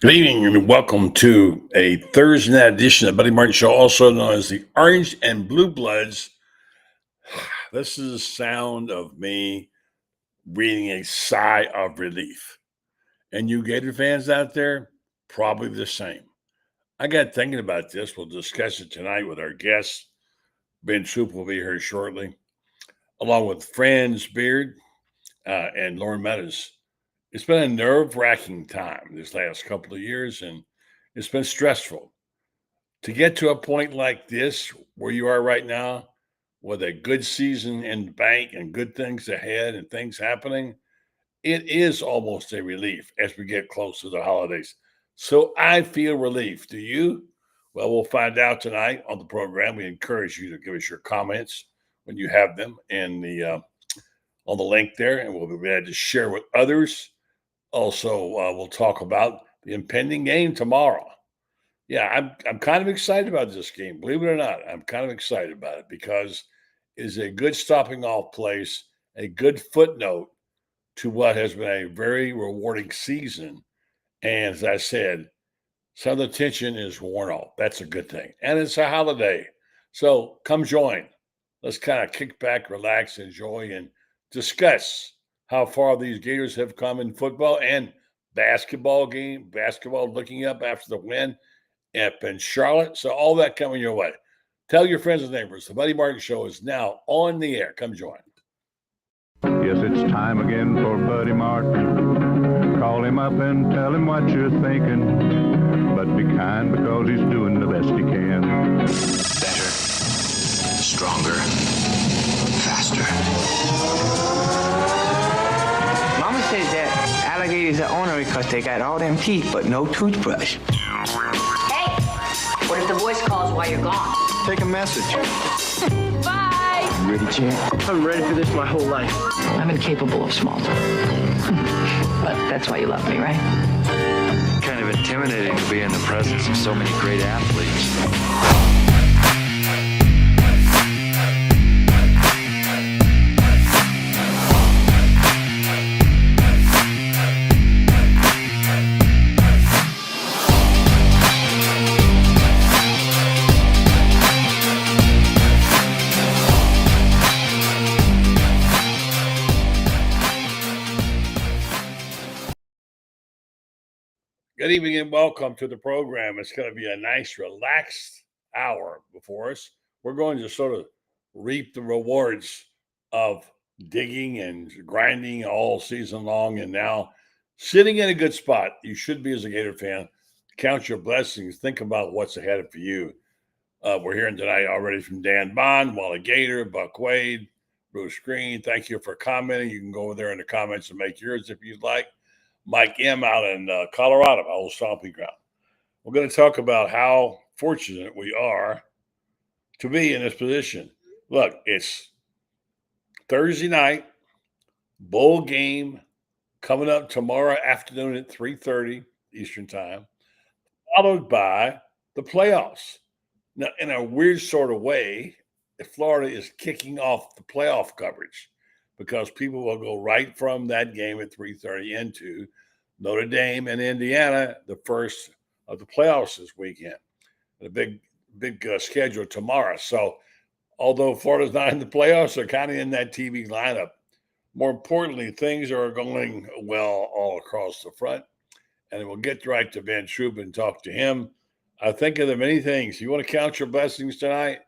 Good evening and welcome to a Thursday night edition of the Buddy Martin Show, also known as the Orange and Blue Bloods. This is the sound of me breathing a sigh of relief. And you Gator fans out there, probably the same. I got thinking about this. We'll discuss it tonight with our guest. Ben Troupe will be here shortly, along with Franz Beard and Loren Meadows. It's been a nerve-wracking time this last couple of years, and it's been stressful. To get to a point like this, where you are right now, with a good season in the bank and good things ahead and things happening, it is almost a relief as we get close to the holidays. So I feel relief. Do you? Well, we'll find out tonight on the program. We encourage you to give us your comments when you have them in the on the link there, and we'll be glad to share with others. Also, we'll talk about the impending game tomorrow. Yeah, I'm kind of excited about this game. Believe it or not, I'm kind of excited about it because it is a good stopping off place, a good footnote to what has been a very rewarding season. And as I said, some of the tension is worn off. That's a good thing. And it's a holiday. So come join. Let's kind of kick back, relax, enjoy, and discuss how far these Gators have come in football and basketball game. Basketball looking up after the win up in Charlotte. So all that coming your way. Tell your friends and neighbors. The Buddy Martin Show is now on the air. Come join. Yes, it's time again for Buddy Martin. Call him up and tell him what you're thinking. But be kind because he's doing the best he can. Better, stronger, faster. Mama says that alligators are ornery because they got all them teeth but no toothbrush. Hey, what if the voice calls while you're gone? Take a message. Bye. You ready, champ? I'm ready for this my whole life. I'm incapable of small talk. But that's why you love me, right? Kind of intimidating to be in the presence of so many great athletes. Good evening and welcome to the program. It's going to be a nice, relaxed hour before us. We're going to sort of reap the rewards of digging and grinding all season long, and now sitting in a good spot. You should be as a Gator fan. Count your blessings. Think about what's ahead for you. We're hearing tonight already from Dan Bond, Wally Gator, Buck Wade, Bruce Green. Thank you for commenting. You can go over there in the comments and make yours if you'd like. Mike M. out in Colorado, our old stomping ground. We're going to talk about how fortunate we are to be in this position. Look, it's Thursday night, bowl game coming up tomorrow afternoon at 3:30 Eastern Time, followed by the playoffs. Now, in a weird sort of way, Florida is kicking off the playoff coverage because people will go right from that game at 3:30 into Notre Dame and Indiana, the first of the playoffs this weekend. A big schedule tomorrow. So although Florida's not in the playoffs, they're kind of in that TV lineup. More importantly, things are going well all across the front. And we'll get right to Ben Troupe and talk to him. I think of the many things. You want to count your blessings tonight?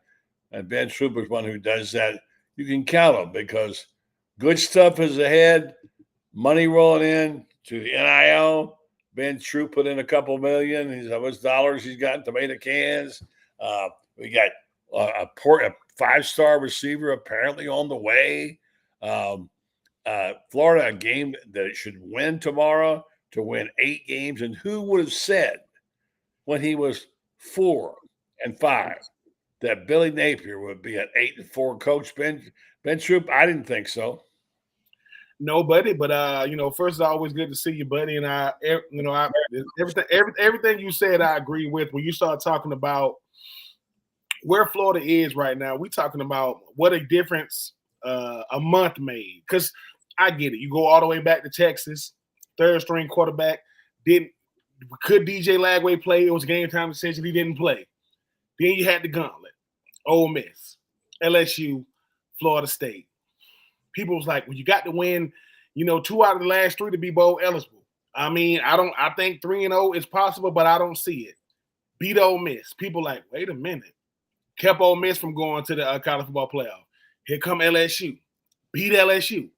And Ben Troupe is one who does that. You can count them because good stuff is ahead. Money rolling in to the NIL. Ben Troupe put in a couple million. He's how much dollars he's got in tomato cans. We got a five-star receiver apparently on the way. Florida, a game that it should win tomorrow to win 8 games. And who would have said when he was 4-5 that Billy Napier would be an 8-4 coach? Ben Troupe, I didn't think so. No, buddy, but first it's always good to see you, buddy. And everything you said, I agree with. When you start talking about where Florida is right now, we're talking about what a difference a month made. Because I get it, you go all the way back to Texas, third string quarterback didn't Could DJ Lagway play? It was a game time decision. He didn't play. Then you had the gauntlet. Ole Miss, LSU, Florida State. People was like, well, you got to win, 2 out of the last 3 to be bowl eligible. I mean, I think 3-0 is possible, but I don't see it. Beat Ole Miss. People like, wait a minute. Kept Ole Miss from going to the college football playoff. Here come LSU. Beat LSU.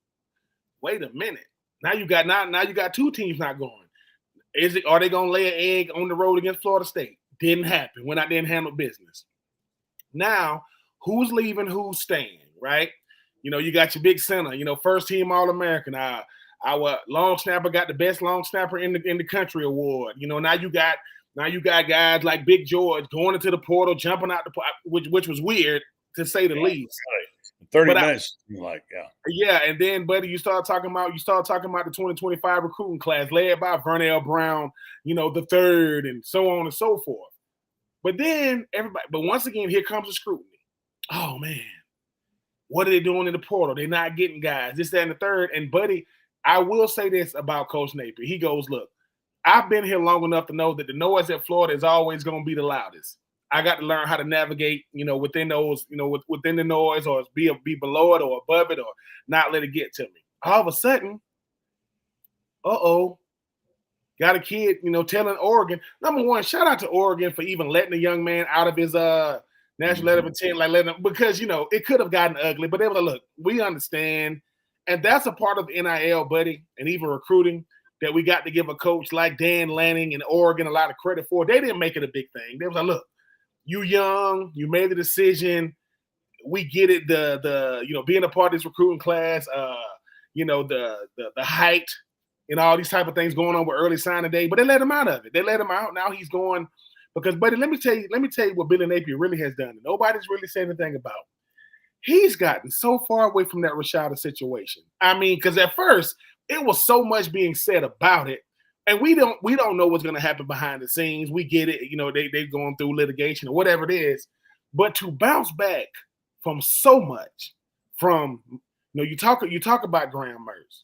Wait a minute. Now you got 2 teams not going. Are they gonna lay an egg on the road against Florida State? Didn't happen. Went out there and handled business. Now, who's leaving, who's staying, right? You got your big center, first team All-American. Our long snapper got the best long snapper in the country award. Now you got guys like Big George going into the portal, jumping out the which was weird to say the least. 30 minutes, Yeah, and then, buddy, you start talking about the 2025 recruiting class led by Vernell Brown, the third, and so on and so forth. But then once again, here comes the scrutiny. Oh man, what are they doing in the portal? They're not getting guys, this, that, and the third. And buddy, I will say this about Coach Napier. He goes, look, I've been here long enough to know that the noise at Florida is always going to be the loudest. I got to learn how to navigate, within those, within the noise, or be below it or above it, or not let it get to me. All of a sudden, got a kid, telling Oregon. Number one, shout out to Oregon for even letting the young man out of his national letter of intent, like letting him, because it could have gotten ugly, but they were like, look, we understand, and that's a part of NIL, buddy, and even recruiting that we got to give a coach like Dan Lanning in Oregon a lot of credit for. They didn't make it a big thing. They was like, look. You young, you made the decision. We get it. The being a part of this recruiting class, the height and all these type of things going on with early signing day, but they let him out of it. They let him out. Now he's going because, buddy, let me tell you what Billy Napier really has done. Nobody's really said anything about. He's gotten so far away from that Rashada situation. I mean, because at first it was so much being said about it. And we don't know what's going to happen behind the scenes. We get it, they're going through litigation or whatever it is. But to bounce back from so much, you talk about Graham Mertz,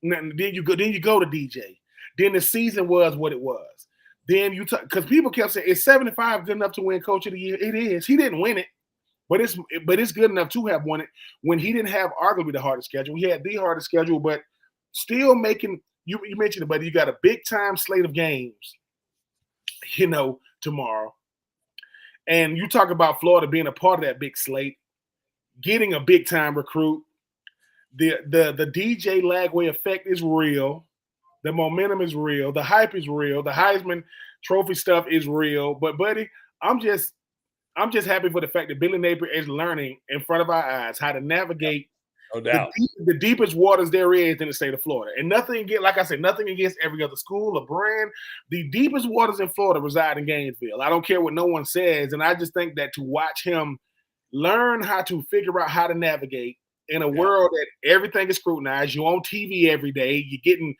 then you go to DJ. Then the season was what it was. Then because people kept saying, is 75 good enough to win Coach of the Year? It is. He didn't win it, but it's good enough to have won it when he didn't have arguably the hardest schedule. He had the hardest schedule, but still making. You mentioned it, buddy. You got a big-time slate of games, tomorrow. And you talk about Florida being a part of that big slate, getting a big-time recruit. The DJ Lagway effect is real. The momentum is real. The hype is real. The Heisman Trophy stuff is real. But, buddy, I'm just happy for the fact that Billy Napier is learning in front of our eyes how to navigate no doubt the deepest waters there is in the state of Florida. And nothing against every other school or brand. The deepest waters in Florida reside in Gainesville. I don't care what no one says. And I just think that to watch him learn how to figure out how to navigate in a world that everything is scrutinized. You're on TV every day. You're getting,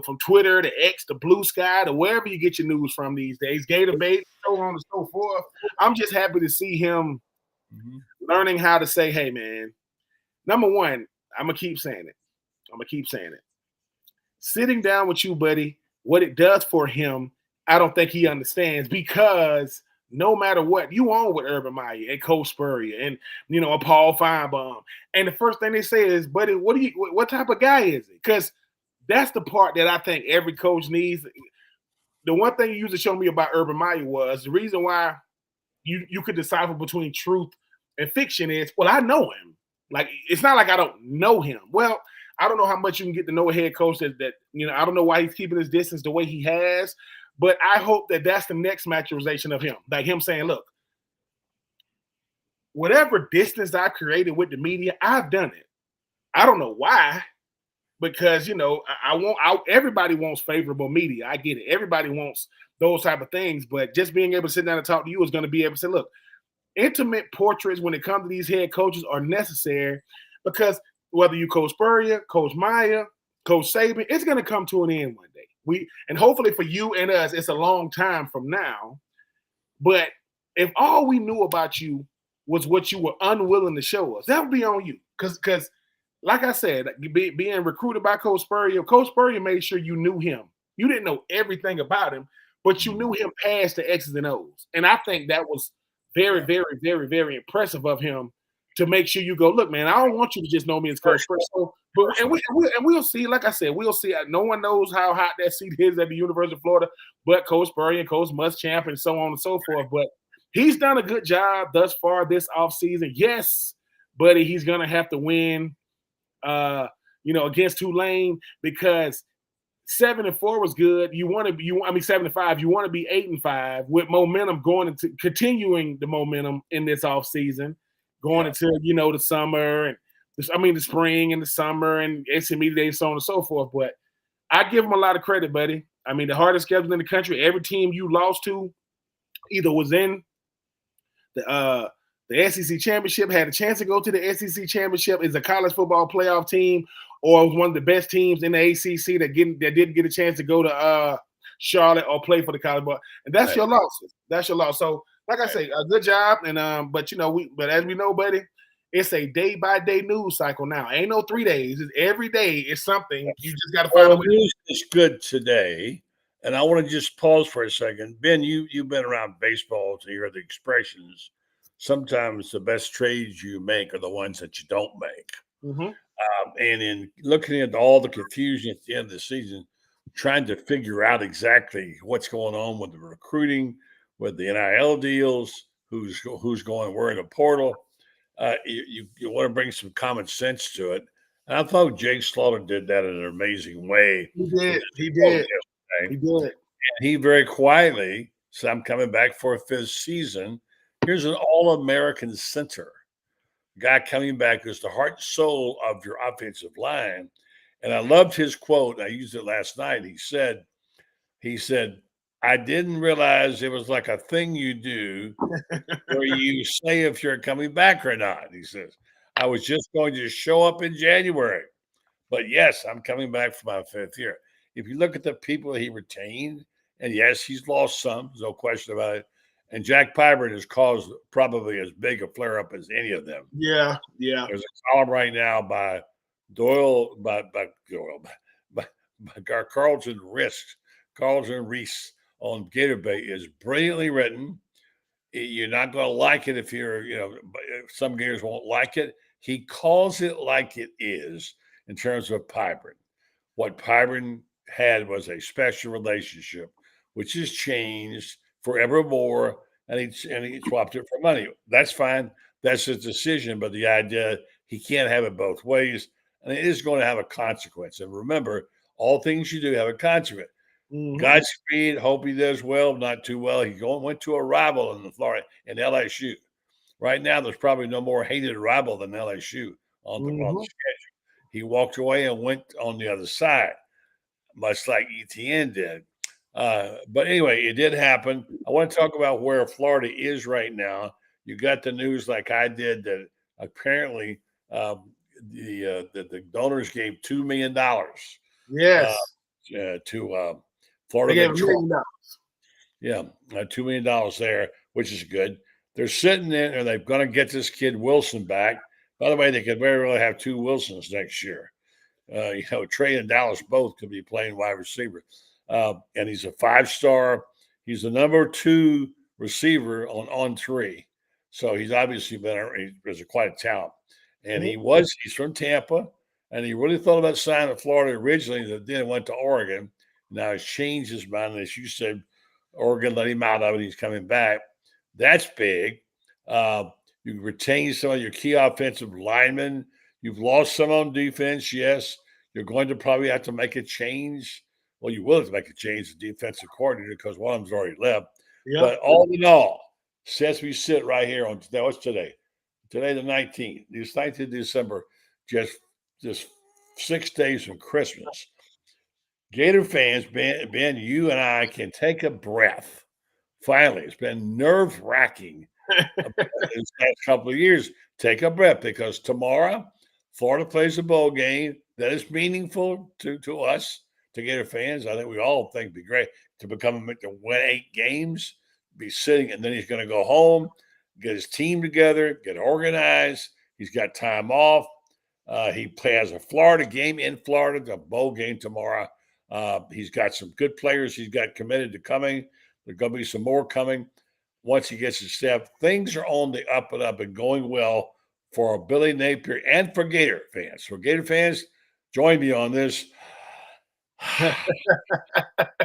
from Twitter to X to Blue Sky to wherever you get your news from these days, Gator Bait, so on and so forth. I'm just happy to see him learning how to say, hey, man, number one, I'm going to keep saying it. Sitting down with you, buddy, what it does for him, I don't think he understands, because no matter what, you on with Urban Meyer and Coach Spurrier and, a Paul Feinbaum. And the first thing they say is, buddy, what type of guy is it? Because that's the part that I think every coach needs. The one thing you used to show me about Urban Meyer was the reason why you could decipher between truth and fiction is, well, I know him. Like, it's not like I don't know him. Well, I don't know how much you can get to know a head coach that I don't know why he's keeping his distance the way he has, but I hope that that's the next maturization of him. Like him saying, look, whatever distance I created with the media, I've done it. I don't know why, because, everybody wants favorable media. I get it. Everybody wants those type of things, but just being able to sit down and talk to you is going to be able to say, look, intimate portraits when it comes to these head coaches are necessary, because whether you Coach Spurrier, Coach Meyer, Coach Saban, it's going to come to an end one day. And hopefully for you and us, it's a long time from now. But if all we knew about you was what you were unwilling to show us, that would be on you. Because like I said, being recruited by Coach Spurrier made sure you knew him. You didn't know everything about him, but you knew him past the X's and O's. And I think that was very, very, very, very impressive of him to make sure you go, look, man, I don't want you to just know me as Coach Spurrier. So, we'll see. Like I said, we'll see. No one knows how hot that seat is at the University of Florida, but Coach Spurrier and Coach Muschamp and so on and so forth. But he's done a good job thus far this offseason. Yes, buddy, he's gonna have to win, against Tulane, because 7-4 was good. 7-5. You want to be 8-5 with momentum going into continuing the momentum in this offseason, going into the summer and the spring and the summer and SME days, so on and so forth. But I give him a lot of credit, buddy. I mean, the hardest schedule in the country. Every team you lost to either was in the SEC championship, had a chance to go to the SEC championship, is a college football playoff team, or was one of the best teams in the ACC that didn't get a chance to go to Charlotte or play for the college ball. And that's your losses. That's your loss. So, like I say, a good job. And but as we know, buddy, it's a day-by-day news cycle now. Ain't no 3 days. It's every day is something. You just got to find a way. News is good today. And I want to just pause for a second. Ben, you've been around baseball to hear the expressions. Sometimes the best trades you make are the ones that you don't make. Mm-hmm. And in looking at all the confusion at the end of the season, trying to figure out exactly what's going on with the recruiting, with the NIL deals, who's going where in the portal, you want to bring some common sense to it. And I thought Jake Slaughter did that in an amazing way. He did. And he very quietly said, I'm coming back for a 5th season. Here's an all-American center. Guy coming back is the heart and soul of your offensive line. And I loved his quote. I used it last night. He said, I didn't realize it was like a thing you do where you say if you're coming back or not. He says, I was just going to show up in January. But yes, I'm coming back for my 5th year. If you look at the people he retained, and yes, he's lost some, there's no question about it. And Jack Pyburn has caused probably as big a flare-up as any of them. Yeah. There's a column right now by Carlton Reese on Gator Bay is brilliantly written. You're not going to like it if some Gators won't like it. He calls it like it is in terms of Pyburn. What Pyburn had was a special relationship, which has changed forevermore, and he swapped it for money. That's fine. That's his decision. But the idea he can't have it both ways, and it is going to have a consequence. And remember, all things you do have a consequence. Mm-hmm. Godspeed. Hope he does well. Not too well. He went to a rival in Florida in LSU. Right now, there's probably no more hated rival than LSU on the schedule. He walked away and went on the other side, much like ETN did. But anyway, it did happen. I want to talk about where Florida is right now. You got the news like I did that apparently the donors gave $2 million. Yes. To Florida. They gave $1 million. Yeah, $2 million there, which is good. They're sitting there and they're going to get this kid Wilson back. By the way, they could very well have 2 Wilsons next year. Trey and Dallas both could be playing wide receiver. And he's a 5-star. He's the number 2 receiver on 3. So he's obviously he's quite a talent. And he's from Tampa, and he really thought about signing Florida originally, that then went to Oregon. Now he's changed his mind. As you said, Oregon let him out of it. He's coming back. That's big. You retain some of your key offensive linemen. You've lost some on defense, yes. You're going to probably have to make a change. Well, you will have to make a change to defensive coordinator because one of them's already left. Yep. But all in all, since we sit right here on today, what's today? Today, the 19th. It's 19th of December, just 6 days from Christmas. Gator fans, Ben, you and I can take a breath. Finally, it's been nerve-wracking this last couple of years. Take a breath because tomorrow, Florida plays a bowl game that is meaningful to us, to Gator fans. I think we all think it'd be great to win 8 games, be sitting, and then he's going to go home, get his team together, get organized. He's got time off. He has a Florida game in Florida, the bowl game tomorrow. He's got some good players. He's got committed to coming. There's going to be some more coming once he gets his step. Things are on the up and up and going well for Billy Napier and for Gator fans. For Gator fans, join me on this. Take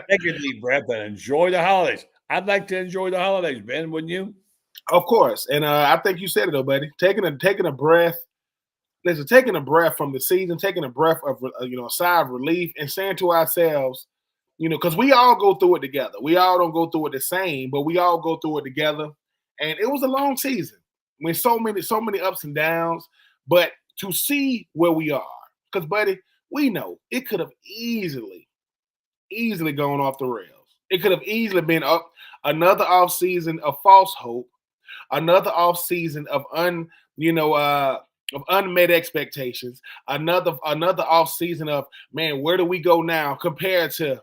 a deep breath and enjoy the holidays. I'd like to enjoy the holidays, Ben, wouldn't you? Of course. And I think you said it, though, buddy. Taking a breath. Listen, taking a breath from the season, taking a breath of, a sigh of relief, and saying to ourselves, because we all go through it together. We all don't go through it the same, but we all go through it together. And it was a long season with so many ups and downs. But to see where we are, because, buddy, we know it could have easily gone off the rails. It could have easily been up another off season of false hope, another off season of unmet expectations, another off season of, man, where do we go now compared to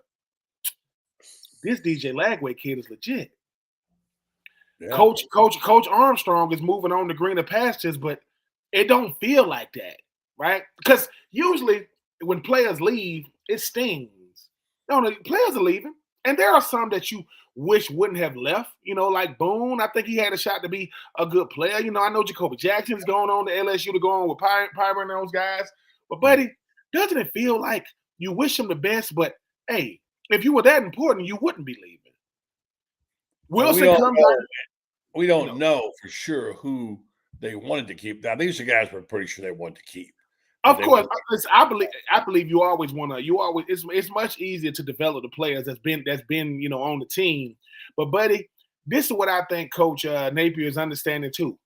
this DJ Lagway kid is legit. Yeah. Coach Armstrong is moving on to greener pastures, but it don't feel like that, right? Because usually when players leave, it stings. No, players are leaving. And there are some that you wish wouldn't have left, like Boone. I think he had a shot to be a good player. I know Jacoby Jackson's going on to LSU to go on with Piper and those guys. But, buddy, doesn't it feel like you wish him the best? But, hey, if you were that important, you wouldn't be leaving. Wilson comes out. We don't know for sure who they wanted to keep. Now, these are guys we're pretty sure they want to keep. Of course, I believe you always want to. It's much easier to develop the players that's been on the team. But, buddy, this is what I think Coach Napier is understanding too.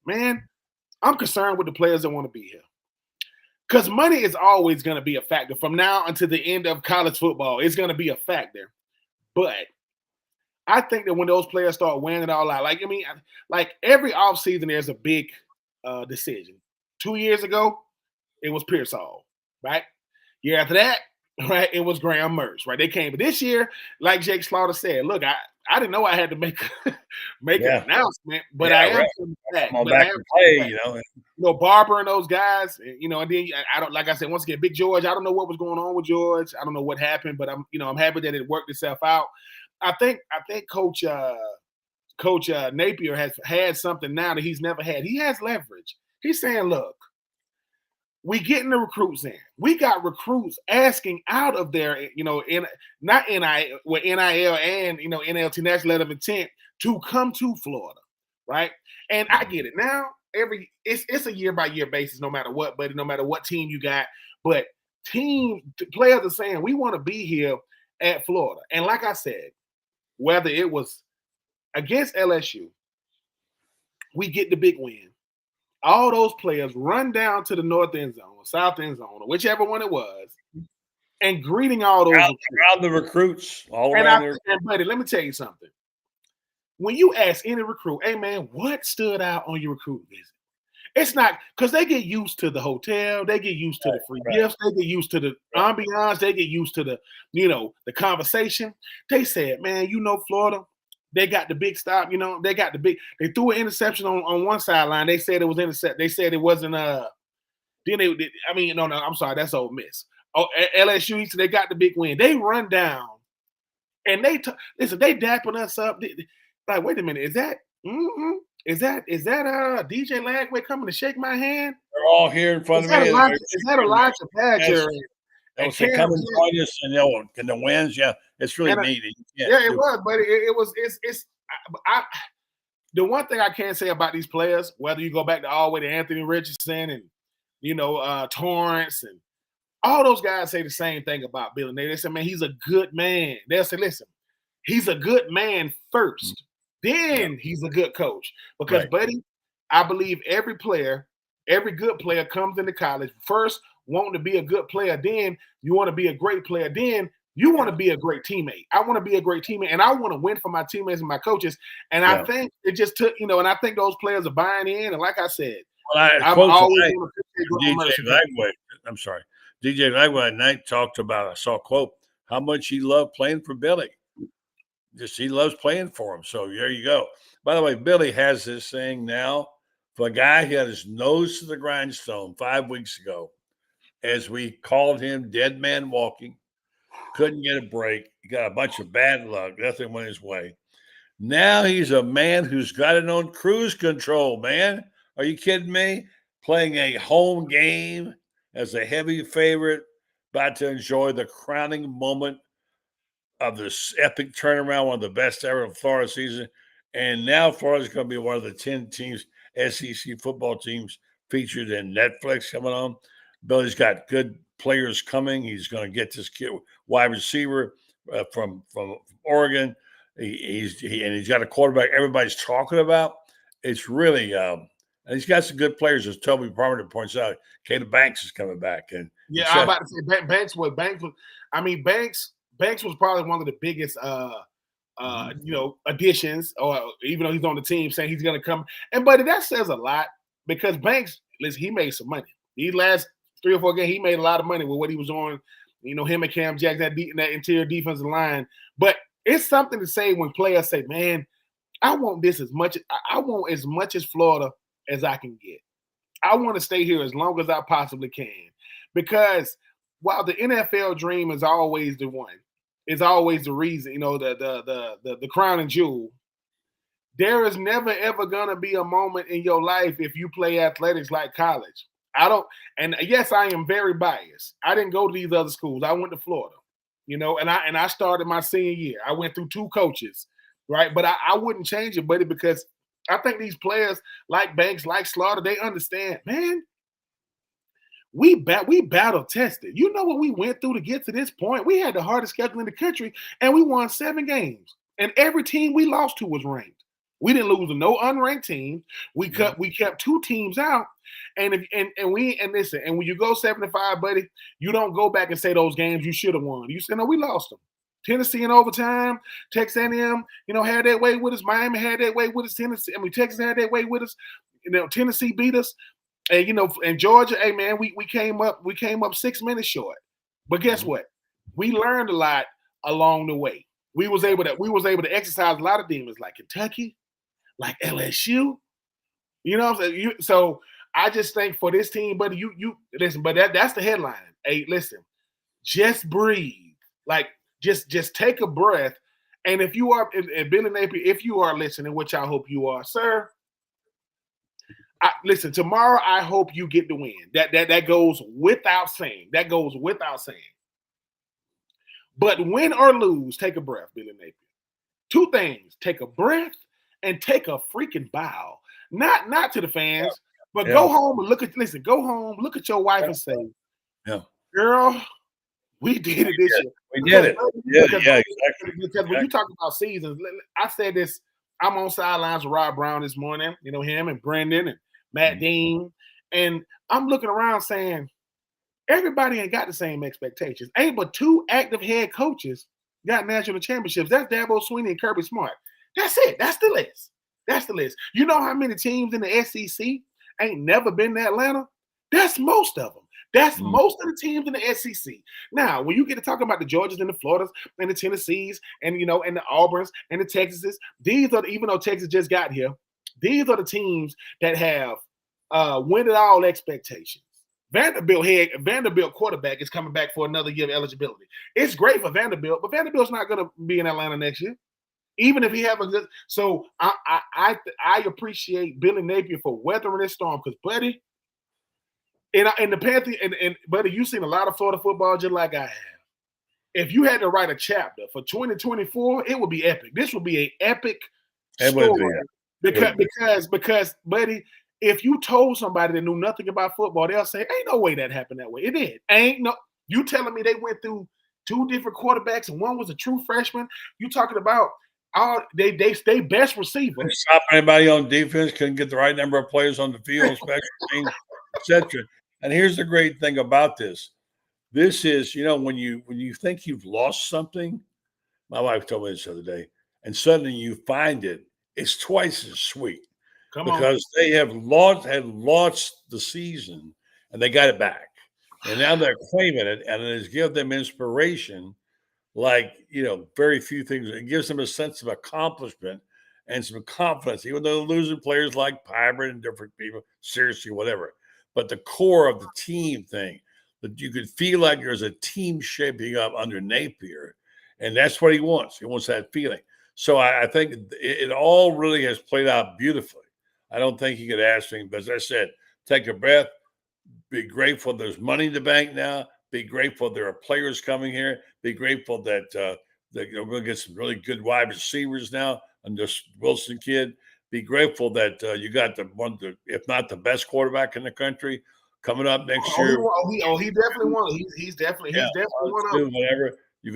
Man, I'm concerned with the players that want to be here, because money is always going to be a factor from now until the end of college football. It's going to be a factor, but I think that when those players start weighing it all out, like every offseason, there's a big decision. 2 years ago, it was Pearsall, right? Year after that, right, it was Graham Mertz, right? They came. But this year, like Jake Slaughter said, look, I didn't know I had to make an announcement, but I am back. Barber and those guys, and then I don't, like I said, once again, Big George, I don't know what was going on with George. I don't know what happened, but I'm happy that it worked itself out. I think Coach Napier has had something now that he's never had. He has leverage. He's saying, look, we getting the recruits in. We got recruits asking out of their, NIL and NLT National Letter of Intent to come to Florida, right? And I get it. Now, it's a year by year basis, no matter what, buddy, no matter what team you got. But players are saying we want to be here at Florida. And like I said, whether it was against LSU, we get the big win. All those players run down to the north end zone, or south end zone, or whichever one it was, and greeting all those around the recruits. And buddy, let me tell you something. When you ask any recruit, hey man, what stood out on your recruit visit? It's not because they get used to the hotel, they get used to the free gifts, they get used to the ambiance, they get used to the, the conversation. They said, man, Florida. They got the big stop, they threw an interception on one sideline. They said it was intercept. They said it wasn't I'm sorry, that's Ole Miss. Oh, LSU, he said they got the big win. They run down and they dapping us up. Like, wait a minute, is that DJ Lagway coming to shake my hand? They're all here in front of me. Is that Elijah Badger? They come and join us, and the wins. Yeah, it's really neat. It was, but the one thing I can say about these players, whether you go back all the way to Anthony Richardson and Torrance and all those guys say the same thing about Billy Napier. They say, man, he's a good man. They'll say, listen, he's a good man first, then he's a good coach. Because, buddy, I believe every good player comes into college first wanting to be a good player, then you want to be a great player, then you want to be a great teammate. I want to be a great teammate, and I want to win for my teammates and my coaches. And I think it just took, and I think those players are buying in. And like I said, I'm always going to I'm sorry. DJ Lagway at night talked about, I saw a quote, how much he loved playing for Billy. Just he loves playing for him. So there you go. By the way, Billy has this thing now for a guy who had his nose to the grindstone 5 weeks ago, as we called him Dead Man Walking. couldn't get a break. He got a bunch of bad luck. Nothing went his way. Now he's a man who's got it on cruise control, man. Are you kidding me? Playing a home game as a heavy favorite, about to enjoy the crowning moment of this epic turnaround, one of the best ever in Florida season. And now Florida's going to be one of the 10 teams, SEC football teams featured in Netflix coming on. Billy's got good players coming. He's going to get this kid wide receiver from Oregon. He's got a quarterback everybody's talking about. It's really and he's got some good players, as Toby Parmenter points out. Caleb Banks is coming back, and yeah, I'm about to say Banks was. I mean, Banks was probably one of the biggest, additions. Or even though he's on the team, saying he's going to come. And buddy, that says a lot because Banks, listen, he made some money. These last 3 or 4 games, he made a lot of money with what he was on. You know, him and Cam Jackson, that interior defensive line, but. It's something to say when players say, man, I want this as much. I want as much as Florida as I can get. I want to stay here as long as I possibly can. Because while the NFL dream is always the one, is always the reason, the crown and jewel, there is never, ever going to be a moment in your life if you play athletics like college. And yes, I am very biased. I didn't go to these other schools. I went to Florida. And I started my senior year. I went through 2 coaches, right? But I wouldn't change it, buddy, because I think these players like Banks, like Slaughter, they understand, man, we battle tested. You know what we went through to get to this point? We had the hardest schedule in the country, and we won 7 games. And every team we lost to was ranked. We didn't lose to no unranked team. We kept 2 teams out. And listen, and when you go 7-5, buddy, you don't go back and say those games you should have won. You say, no, we lost them. Tennessee in overtime, Texas A&M, had that way with us. Miami had that way with us. Texas had that way with us. Tennessee beat us. And and Georgia, hey man, we came up 6 minutes short. But guess what? We learned a lot along the way. We was able to exercise a lot of demons like Kentucky, like LSU. You know what I'm saying? So I just think for this team, buddy, you listen, but that's the headline. Hey, listen, just breathe. Like just take a breath. And if you are, and Billy Napier, if you are listening, which I hope you are, sir, listen, tomorrow I hope you get the win. That goes without saying. That goes without saying. But win or lose, take a breath, Billy Napier. 2 things: take a breath and take a freaking bow. Not to the fans, but go home and go home, look at your wife and say, girl, we did it this year. We did it. Exactly. Because when you talk about seasons, I said this, I'm on sidelines with Rob Brown this morning, him and Brendan and Matt Dean. And I'm looking around saying, everybody ain't got the same expectations. Ain't but 2 active head coaches got national championships. That's Dabo Swinney and Kirby Smart. That's it. That's the list. That's the list. You know how many teams in the SEC ain't never been to Atlanta? That's most of them. That's most of the teams in the SEC. Now, when you get to talking about the Georgias and the Floridas and the Tennessees and, and the Auburns and the Texases, these are, even though Texas just got here, these are the teams that have win it all expectations. Vanderbilt quarterback is coming back for another year of eligibility. It's great for Vanderbilt, but Vanderbilt's not going to be in Atlanta next year. Even if he have a good, so I appreciate Billy Napier for weathering this storm because, buddy, and the Panthers and buddy, you've seen a lot of Florida football just like I have. If you had to write a chapter for 2024, it would be epic. This would be an epic story because, buddy, if you told somebody that knew nothing about football, they'll say, "Ain't no way that happened that way." It did. Ain't no. You telling me they went through 2 different quarterbacks and one was a true freshman? You talking about? They best receiver. Stop anybody on defense, couldn't get the right number of players on the field, special teams, etc. And here's the great thing about this. This is, when you think you've lost something, my wife told me this the other day, and suddenly you find it, it's twice as sweet. Because they have launched the season and they got it back. And now they're claiming it, and it has given them inspiration. Like, very few things. It gives them a sense of accomplishment and some confidence, even though they're losing players like Pybert and different people, seriously, whatever. But the core of the team thing, that you could feel like there's a team shaping up under Napier, and that's what he wants. He wants that feeling. So I think it all really has played out beautifully. I don't think he could ask me, but as I said, take a breath, be grateful there's money in the bank now, be grateful there are players coming here, be grateful that we're going to get some really good wide receivers now and this Wilson kid. Be grateful that you got if not the best quarterback in the country coming up next year. He definitely won. He's definitely one of them. Whatever you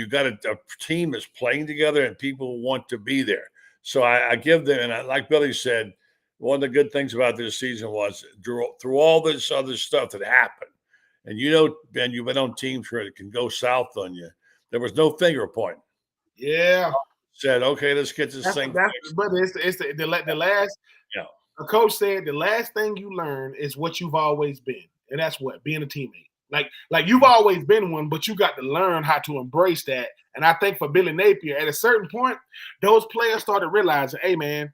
got a team that's playing together and people want to be there. So I give them, and like Billy said, one of the good things about this season was through all this other stuff that happened, and Ben, you've been on teams where it can go south on you. There was no finger pointing. Yeah. Said, okay, let's get this thing fixed. But it's the last. Yeah. A coach said the last thing you learn is what you've always been, and that's what being a teammate. Like you've always been one, but you got to learn how to embrace that. And I think for Billy Napier, at a certain point, those players started realizing, hey man,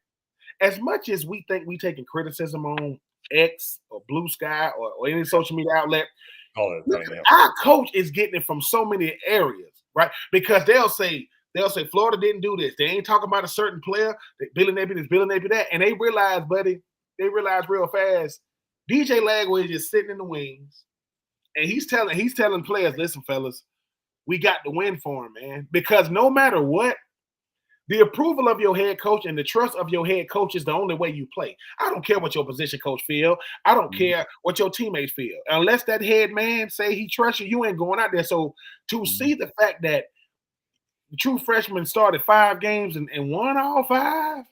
as much as we think we taking criticism on X or Blue Sky or any social media outlet, our coach is getting it from so many areas, right? Because they'll say Florida didn't do this. They ain't talking about a certain player. Billy Napier this, Billy Napier that. And they realize real fast, DJ Lagway is just sitting in the wings. And he's telling players, listen, fellas, we got to win for him, man. Because no matter what, the approval of your head coach and the trust of your head coach is the only way you play. I don't care what your position coach feel. I don't care what your teammates feel. Unless that head man say he trusts you, you ain't going out there. So to see the fact that the true freshman started 5 games and won all 5,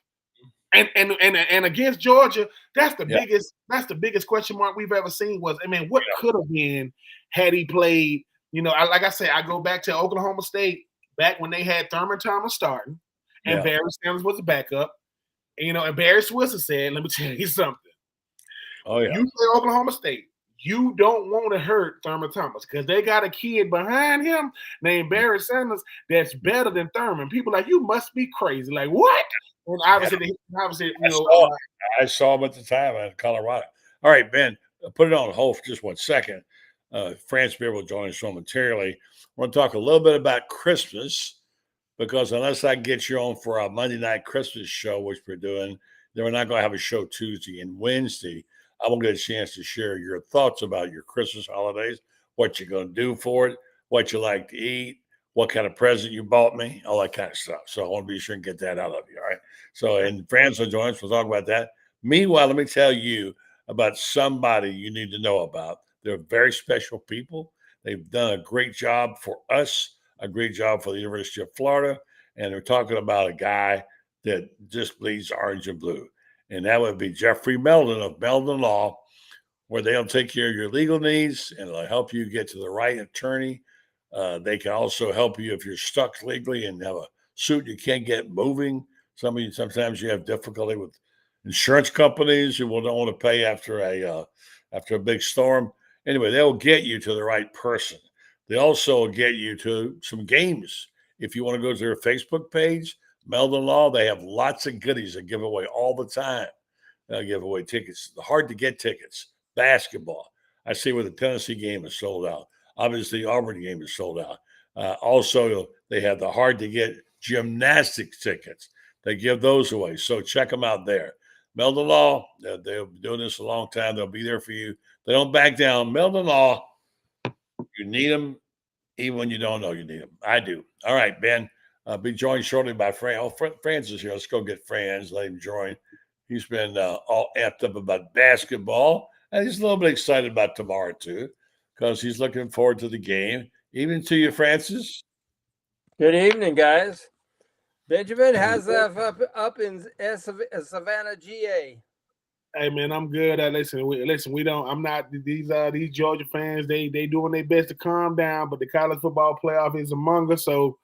and against Georgia, that's the biggest question mark we've ever seen. Was, I mean, what could have been had he played? Like I said, I go back to Oklahoma State back when they had Thurman Thomas starting, and Barry Sanders was a backup. And Barry Switzer said, "Let me tell you something. Oh yeah, you play Oklahoma State. You don't want to hurt Thurman Thomas because they got a kid behind him named Barry Sanders that's better than Thurman." People like, you must be crazy. Like, what? And obviously, I saw him at the time in Colorado. All right, Ben, put it on hold for just 1 second. Franz will join us momentarily. We're going to talk a little bit about Christmas because unless I get you on for our Monday night Christmas show, which we're doing, then we're not going to have a show Tuesday and Wednesday. I won't get a chance to share your thoughts about your Christmas holidays, what you're going to do for it, what you like to eat, what kind of present you bought me, all that kind of stuff. So I want to be sure and get that out of you, all right? So, and Franz will join us. We'll talk about that. Meanwhile, let me tell you about somebody you need to know about. They're very special people. They've done a great job for us, a great job for the University of Florida, and they're talking about a guy that just bleeds orange and blue. And that would be Jeffrey Meldon of Meldon Law, where they'll take care of your legal needs and they'll help you get to the right attorney. They can also help you if you're stuck legally and have a suit you can't get moving. Sometimes you have difficulty with insurance companies who don't want to pay after a big storm. Anyway, they'll get you to the right person. They also get you to some games. If you want to go to their Facebook page, Meldon Law, they have lots of goodies that give away all the time. They'll give away tickets. Hard to get tickets. Basketball. I see where the Tennessee game is sold out. Obviously, the Auburn game is sold out. Also, they have the hard to get gymnastics tickets. They give those away. So check them out there. Meldon Law, they'll be doing this a long time. They'll be there for you. They don't back down. Meldon Law, you need them even when you don't know you need them. I do. All right, Ben. Be joined shortly by Franz. Oh, Franz is here. Let's go get Franz. Let him join. He's been all amped up about basketball. And he's a little bit excited about tomorrow, too, because he's looking forward to the game. Evening to you, Francis. Good evening, guys. Benjamin, how's that up in Savannah, GA? Hey man, I'm good. We don't. I'm not these Georgia fans. They doing their best to calm down, but the college football playoff is among us. So,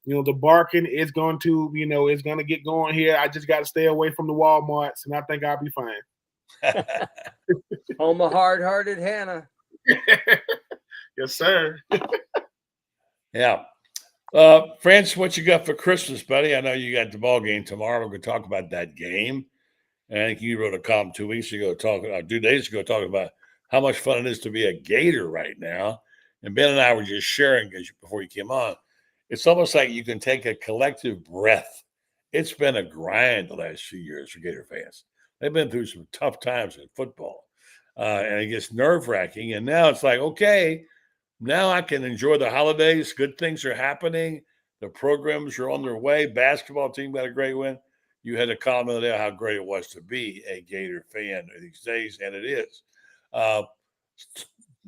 the barking is going to, it's going to get going here. I just got to stay away from the Walmarts, and I think I'll be fine. Home of hard-hearted Hannah. Yes, sir. Yeah. Francis, what you got for Christmas, buddy? I know you got the ball game tomorrow. We're going to talk about that game. And I think you wrote a column 2 weeks ago, 2 days ago, talking about how much fun it is to be a Gator right now. And Ben and I were just sharing before you came on. It's almost like you can take a collective breath. It's been a grind the last few years for Gator fans. They've been through some tough times in football, and it gets nerve-wracking. And now it's like, okay, now I can enjoy the holidays. Good things are happening. The programs are on their way. Basketball team got a great win. You had a comment there how great it was to be a Gator fan these days, and it is.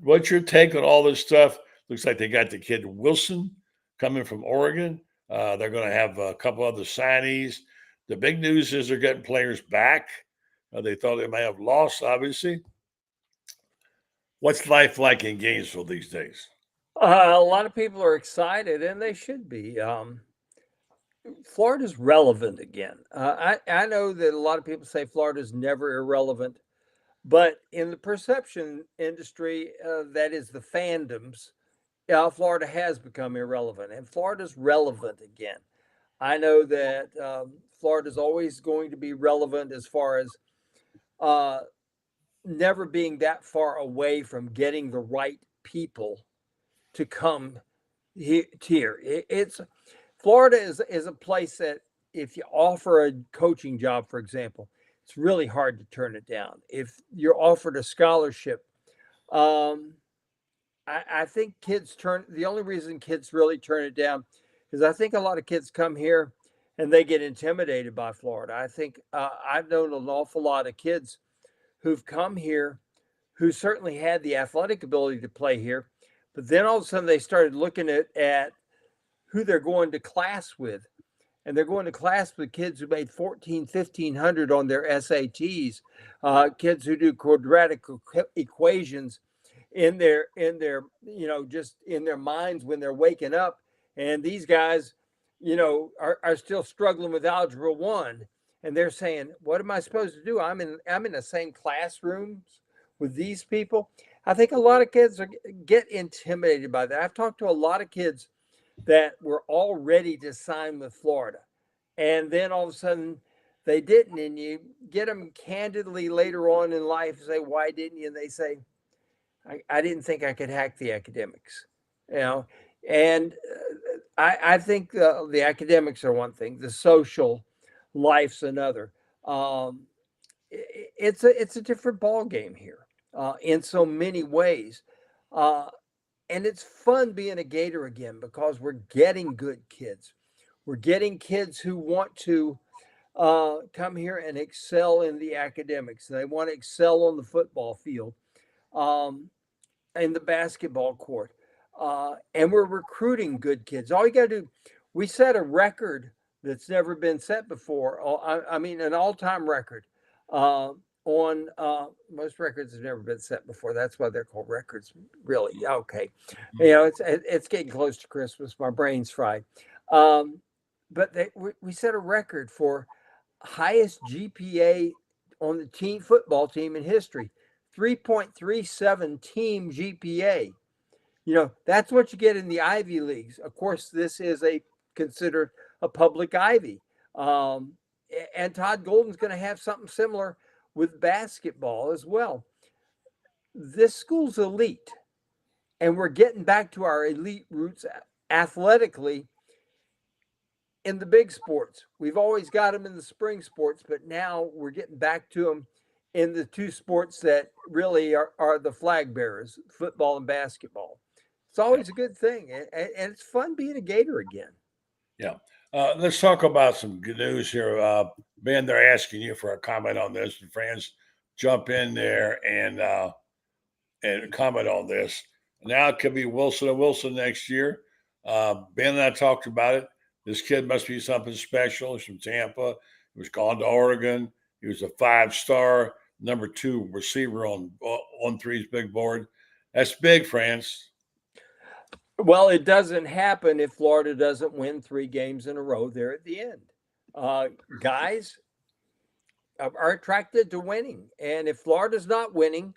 What's your take on all this stuff? Looks like they got the kid Wilson coming from Oregon. They're going to have a couple other signees. The big news is they're getting players back. They thought they may have lost, obviously. What's life like in Gainesville these days? A lot of people are excited, and they should be. Florida's relevant again. I know that a lot of people say Florida's never irrelevant, but in the perception industry, that is the fandoms, Florida has become irrelevant, and Florida's relevant again. I know that Florida's always going to be relevant as far as never being that far away from getting the right people to come here. It's Florida is a place that if you offer a coaching job, for example, it's really hard to turn it down. If you're offered a scholarship, I think the only reason kids really turn it down is I think a lot of kids come here and they get intimidated by Florida. I think I've known an awful lot of kids who've come here who certainly had the athletic ability to play here, but then all of a sudden they started looking at who they're going to class with. And they're going to class with kids who made 1,500 on their SATs, kids who do quadratic equations in their just in their minds when they're waking up. And these guys, are still struggling with Algebra 1. And they're saying, what am I supposed to do? I'm in the same classrooms with these people. I think a lot of kids get intimidated by that. I've talked to a lot of kids that were all ready to sign with Florida. And then all of a sudden they didn't. And you get them candidly later on in life, say, why didn't you? And they say, I didn't think I could hack the academics, And I think the academics are one thing, the social life's another. It's a different ball game here in so many ways. And it's fun being a Gator again because we're getting good kids. We're getting kids who want to come here and excel in the academics. They want to excel on the football field, in the basketball court. And we're recruiting good kids. All you got to do, we set a record that's never been set before. An all-time record. On most records have never been set before. That's why they're called records, really. Okay. It's getting close to Christmas. My brain's fried. But we set a record for highest GPA on the football team in history, 3.37 team GPA. That's what you get in the Ivy Leagues. Of course, this is considered a public Ivy. And Todd Golden's going to have something similar with basketball as well. This school's elite, and we're getting back to our elite roots athletically in the big sports. We've always got them in the spring sports, but now we're getting back to them in the two sports that really are the flag bearers, football and basketball. It's always a good thing, and it's fun being a Gator again. Yeah. Let's talk about some good news here. Ben, they're asking you for a comment on this. And Franz, jump in there and comment on this. Now it could be Wilson and Wilson next year. Ben and I talked about it. This kid must be something special. He's from Tampa. He was gone to Oregon. He was a 5-star, number 2 receiver on 3's big board. That's big, Franz. Well, it doesn't happen if Florida doesn't win 3 games in a row there at the end. Guys are attracted to winning. And if Florida's not winning,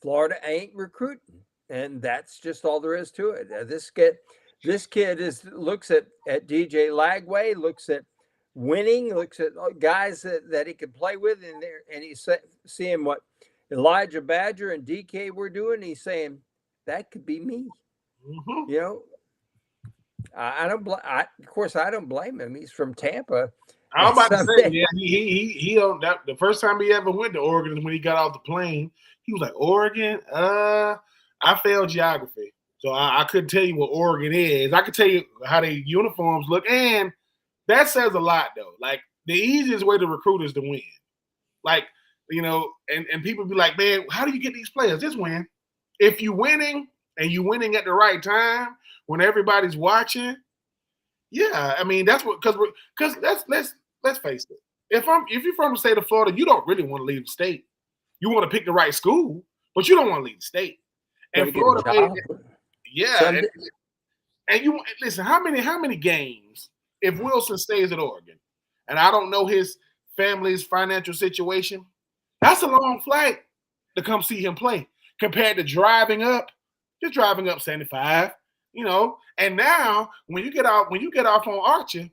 Florida ain't recruiting. And that's just all there is to it. This kid looks at DJ Lagway, looks at winning, looks at guys that he can play with, and he's seeing what Elijah Badger and DK were doing. He's saying that could be me. Mm-hmm. You know, I don't. Of course, I don't blame him. He's from Tampa. I'm about to say, yeah, he on that. The first time he ever went to Oregon is when he got off the plane. He was like, Oregon. I failed geography, so I couldn't tell you what Oregon is. I could tell you how their uniforms look, and that says a lot, though. Like the easiest way to recruit is to win. Like, you know, and people be like, man, how do you get these players? Just win. If you're winning and you're winning at the right time when everybody's watching, yeah, I mean that's what because let's face it. If you're from the state of Florida, you don't really want to leave the state. You want to pick the right school, but you don't want to leave the state. And Florida, yeah, and you listen. How many games if Wilson stays at Oregon? And I don't know his family's financial situation. That's a long flight to come see him play compared to driving up 75, you know. And now when you get off on Archer,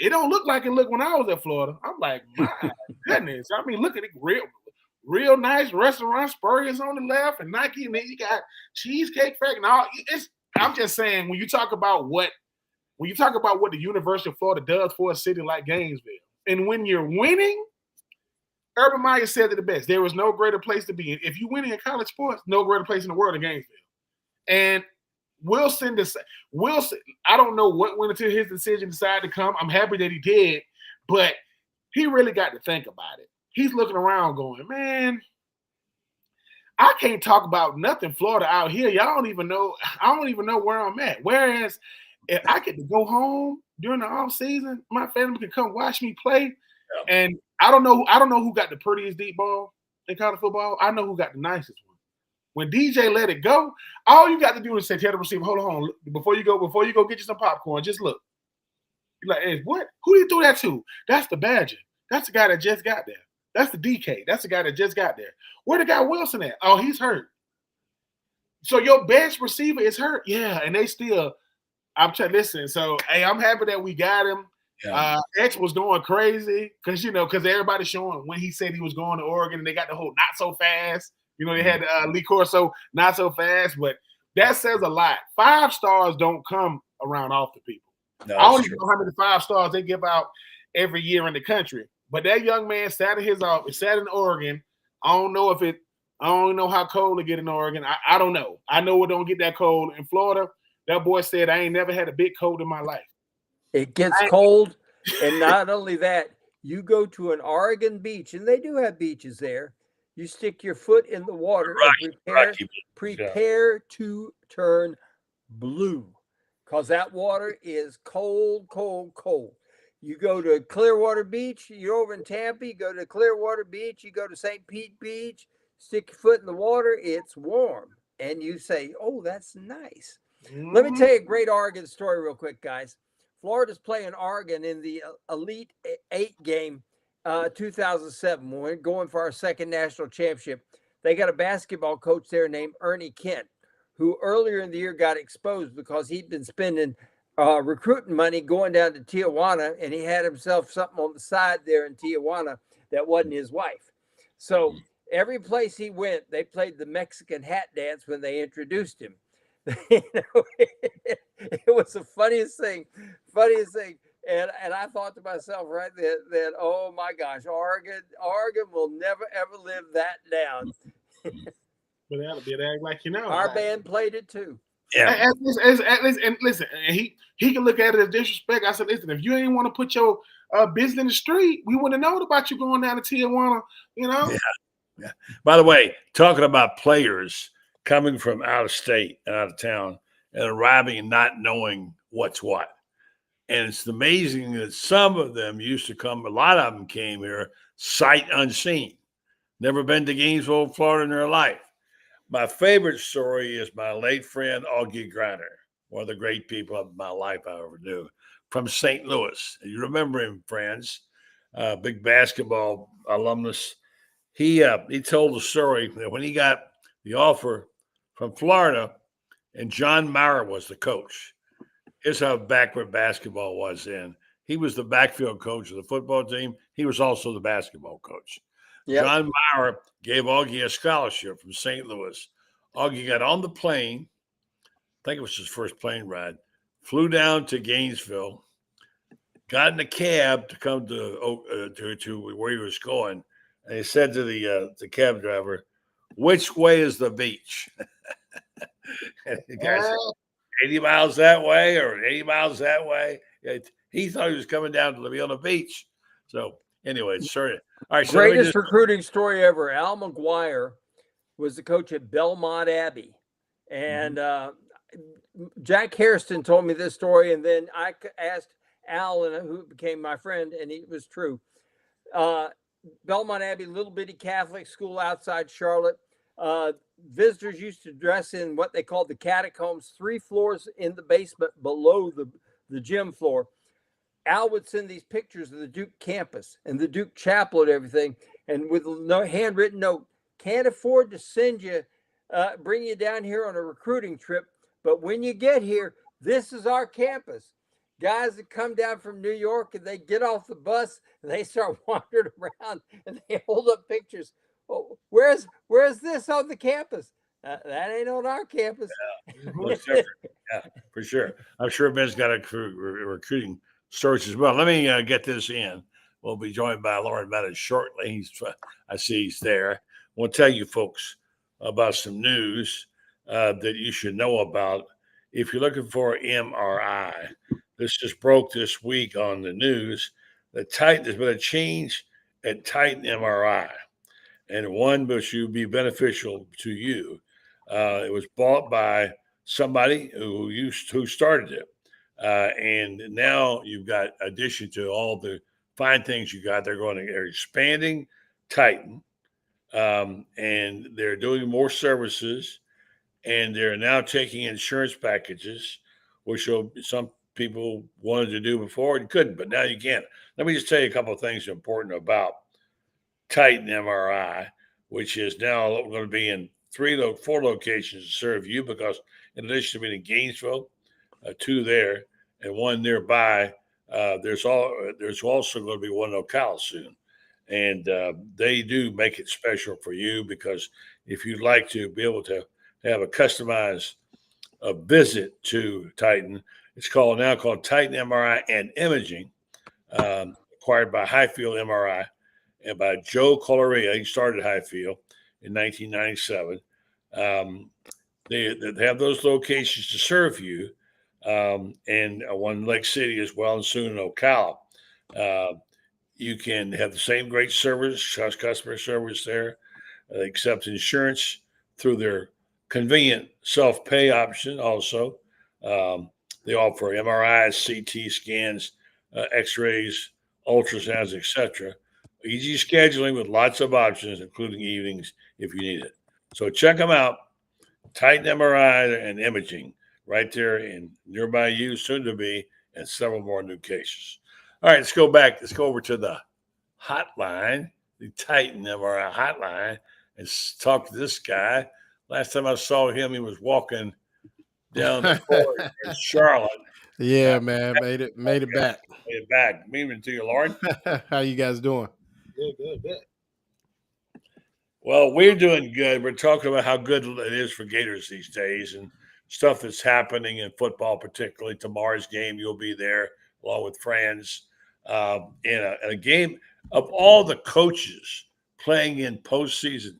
it don't look like it looked when I was at Florida. I'm like, my goodness. I mean, look at it, real nice restaurant, Spurrier's on the left, and Nike, and then you got Cheesecake Factory and all. I'm just saying when you talk about what the University of Florida does for a city like Gainesville, and when you're winning, Urban Meyer said it the best. There was no greater place to be in. If you're winning in college sports, no greater place in the world than Gainesville. And Wilson, I don't know what went into his decision to decide to come. I'm happy that he did, but he really got to think about it. He's looking around going, man, I can't talk about nothing Florida out here. I don't even know where I'm at. Whereas if I get to go home during the off season, my family can come watch me play. Yeah. And I don't know who got the prettiest deep ball in college football. I know who got the nicest one. When DJ let it go, all you got to do is say, tell the receiver, hold on, before you go get you some popcorn, just look. You're like, hey, what? Who do you throw that to? That's the Badger. That's the guy that just got there. That's the DK. That's the guy that just got there. Where the guy Wilson at? Oh, he's hurt. So your best receiver is hurt? Yeah, and they still listen, so hey, I'm happy that we got him. Yeah. X was going crazy because everybody's showing when he said he was going to Oregon and they got the whole not so fast. You know, they had Lee Corso not so fast, but that says a lot. 5 stars don't come around often, people. No, I don't even know how many 5 stars they give out every year in the country. But that young man sat in his office, sat in Oregon. I don't know how cold it get in Oregon. I don't know. I know it don't get that cold in Florida. That boy said, I ain't never had a big cold in my life. It gets cold. And not only that, you go to an Oregon beach, and they do have beaches there. You stick your foot in the water and prepare to turn blue because that water is cold, cold, cold. You go to Clearwater Beach, you're over in Tampa, you go to Clearwater Beach, you go to St. Pete Beach, stick your foot in the water, it's warm. And you say, oh, that's nice. Mm-hmm. Let me tell you a great Oregon story real quick, guys. Florida's playing Oregon in the Elite 8 game, 2007. When we're going for our second national championship. They got a basketball coach there named Ernie Kent, who earlier in the year got exposed because he'd been spending recruiting money going down to Tijuana, and he had himself something on the side there in Tijuana that wasn't his wife. So every place he went, they played the Mexican hat dance when they introduced him. It was the funniest thing. And I thought to myself right then, that oh my gosh, Oregon will never ever live that down. But that'll be act like our band played it too. Yeah. And listen, he can look at it as disrespect. I said, listen, if you ain't want to put your business in the street, we wouldn't have known about you going down to Tijuana, Yeah. By the way, talking about players coming from out of state and out of town and arriving and not knowing what's what. And it's amazing that some of them used to come, a lot of them came here sight unseen, never been to Gainesville, Florida in their life. My favorite story is my late friend, Augie Griner, one of the great people of my life I ever knew, from St. Louis. You remember him, Franz, big basketball alumnus. He told the story that when he got the offer from Florida and John Maurer was the coach. Here's how backward basketball was then. He was the backfield coach of the football team. He was also the basketball coach. Yep. John Maurer gave Augie a scholarship from St. Louis. Augie got on the plane. I think it was his first plane ride. Flew down to Gainesville. Got in a cab to come to where he was going, and he said to the cab driver, "Which way is the beach?" And the guy said, 80 miles that way or 80 miles that way. He thought he was coming down to be on the beach. So anyway, sorry. All right, so Greatest recruiting story ever. Al McGuire was the coach at Belmont Abbey, and Jack Hairston told me this story, and then I asked Al, who became my friend, and it was true. Belmont Abbey, little bitty Catholic school outside Charlotte. Visitors used to dress in what they called the catacombs, 3 floors in the basement below the gym floor. Al would send these pictures of the Duke campus and the Duke chapel and everything, and with a handwritten note, "Can't afford to send you, bring you down here on a recruiting trip, but when you get here, this is our campus." Guys that come down from New York and they get off the bus and they start wandering around and they hold up pictures. "Oh, where's this on the campus?" That ain't on our campus. Yeah, for sure. I'm sure Ben's got a recruiting stories as well. Let me get this in. We'll be joined by Loren Meadows shortly. I see he's there. I want to tell you folks about some news that you should know about if you're looking for MRI. This just broke this week on the news. There's been a change at Titan MRI, and one which would be beneficial to you. It was bought by somebody who started it. And now you've got, addition to all the fine things you got, they're expanding Titan, and they're doing more services, and they're now taking insurance packages, which some people wanted to do before and couldn't, but now you can. Let me just tell you a couple of things important about Titan MRI, which is now going to be in 4 locations to serve you, because in addition to being in Gainesville, 2 there and 1 nearby, there's also going to be 1 in Ocala soon. And they do make it special for you, because if you'd like to be able to have a customized visit to Titan, it's now called Titan MRI and Imaging, acquired by Highfield MRI and by Joe Colorea. He started Highfield in 1997. They have those locations to serve you, and 1 in Lake City as well, and soon in Ocala. You can have the same great service, customer service there. They accept insurance through their convenient self-pay option also. They offer MRIs, CT scans, X-rays, ultrasounds, etc. Easy scheduling with lots of options, including evenings if you need it. So check them out. Titan MRI and Imaging, right there in nearby you, soon to be, and several more new cases. All right, let's go back. Let's go over to the hotline, the Titan MRI hotline, and talk to this guy. Last time I saw him, he was walking down the court in Charlotte. Yeah, man, made it back. Made it back. Meaning to you, Loren. How you guys doing? Good. Well, we're doing good. We're talking about how good it is for Gators these days, and stuff that's happening in football, particularly tomorrow's game. You'll be there along with Franz in a game of all the coaches playing in postseason.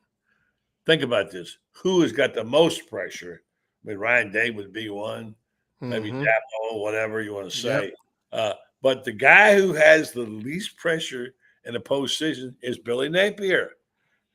Think about this. Who has got the most pressure? I mean, Ryan Day would be one, maybe Dapo, whatever you want to say. Yep. But the guy who has the least pressure in the postseason is Billy Napier.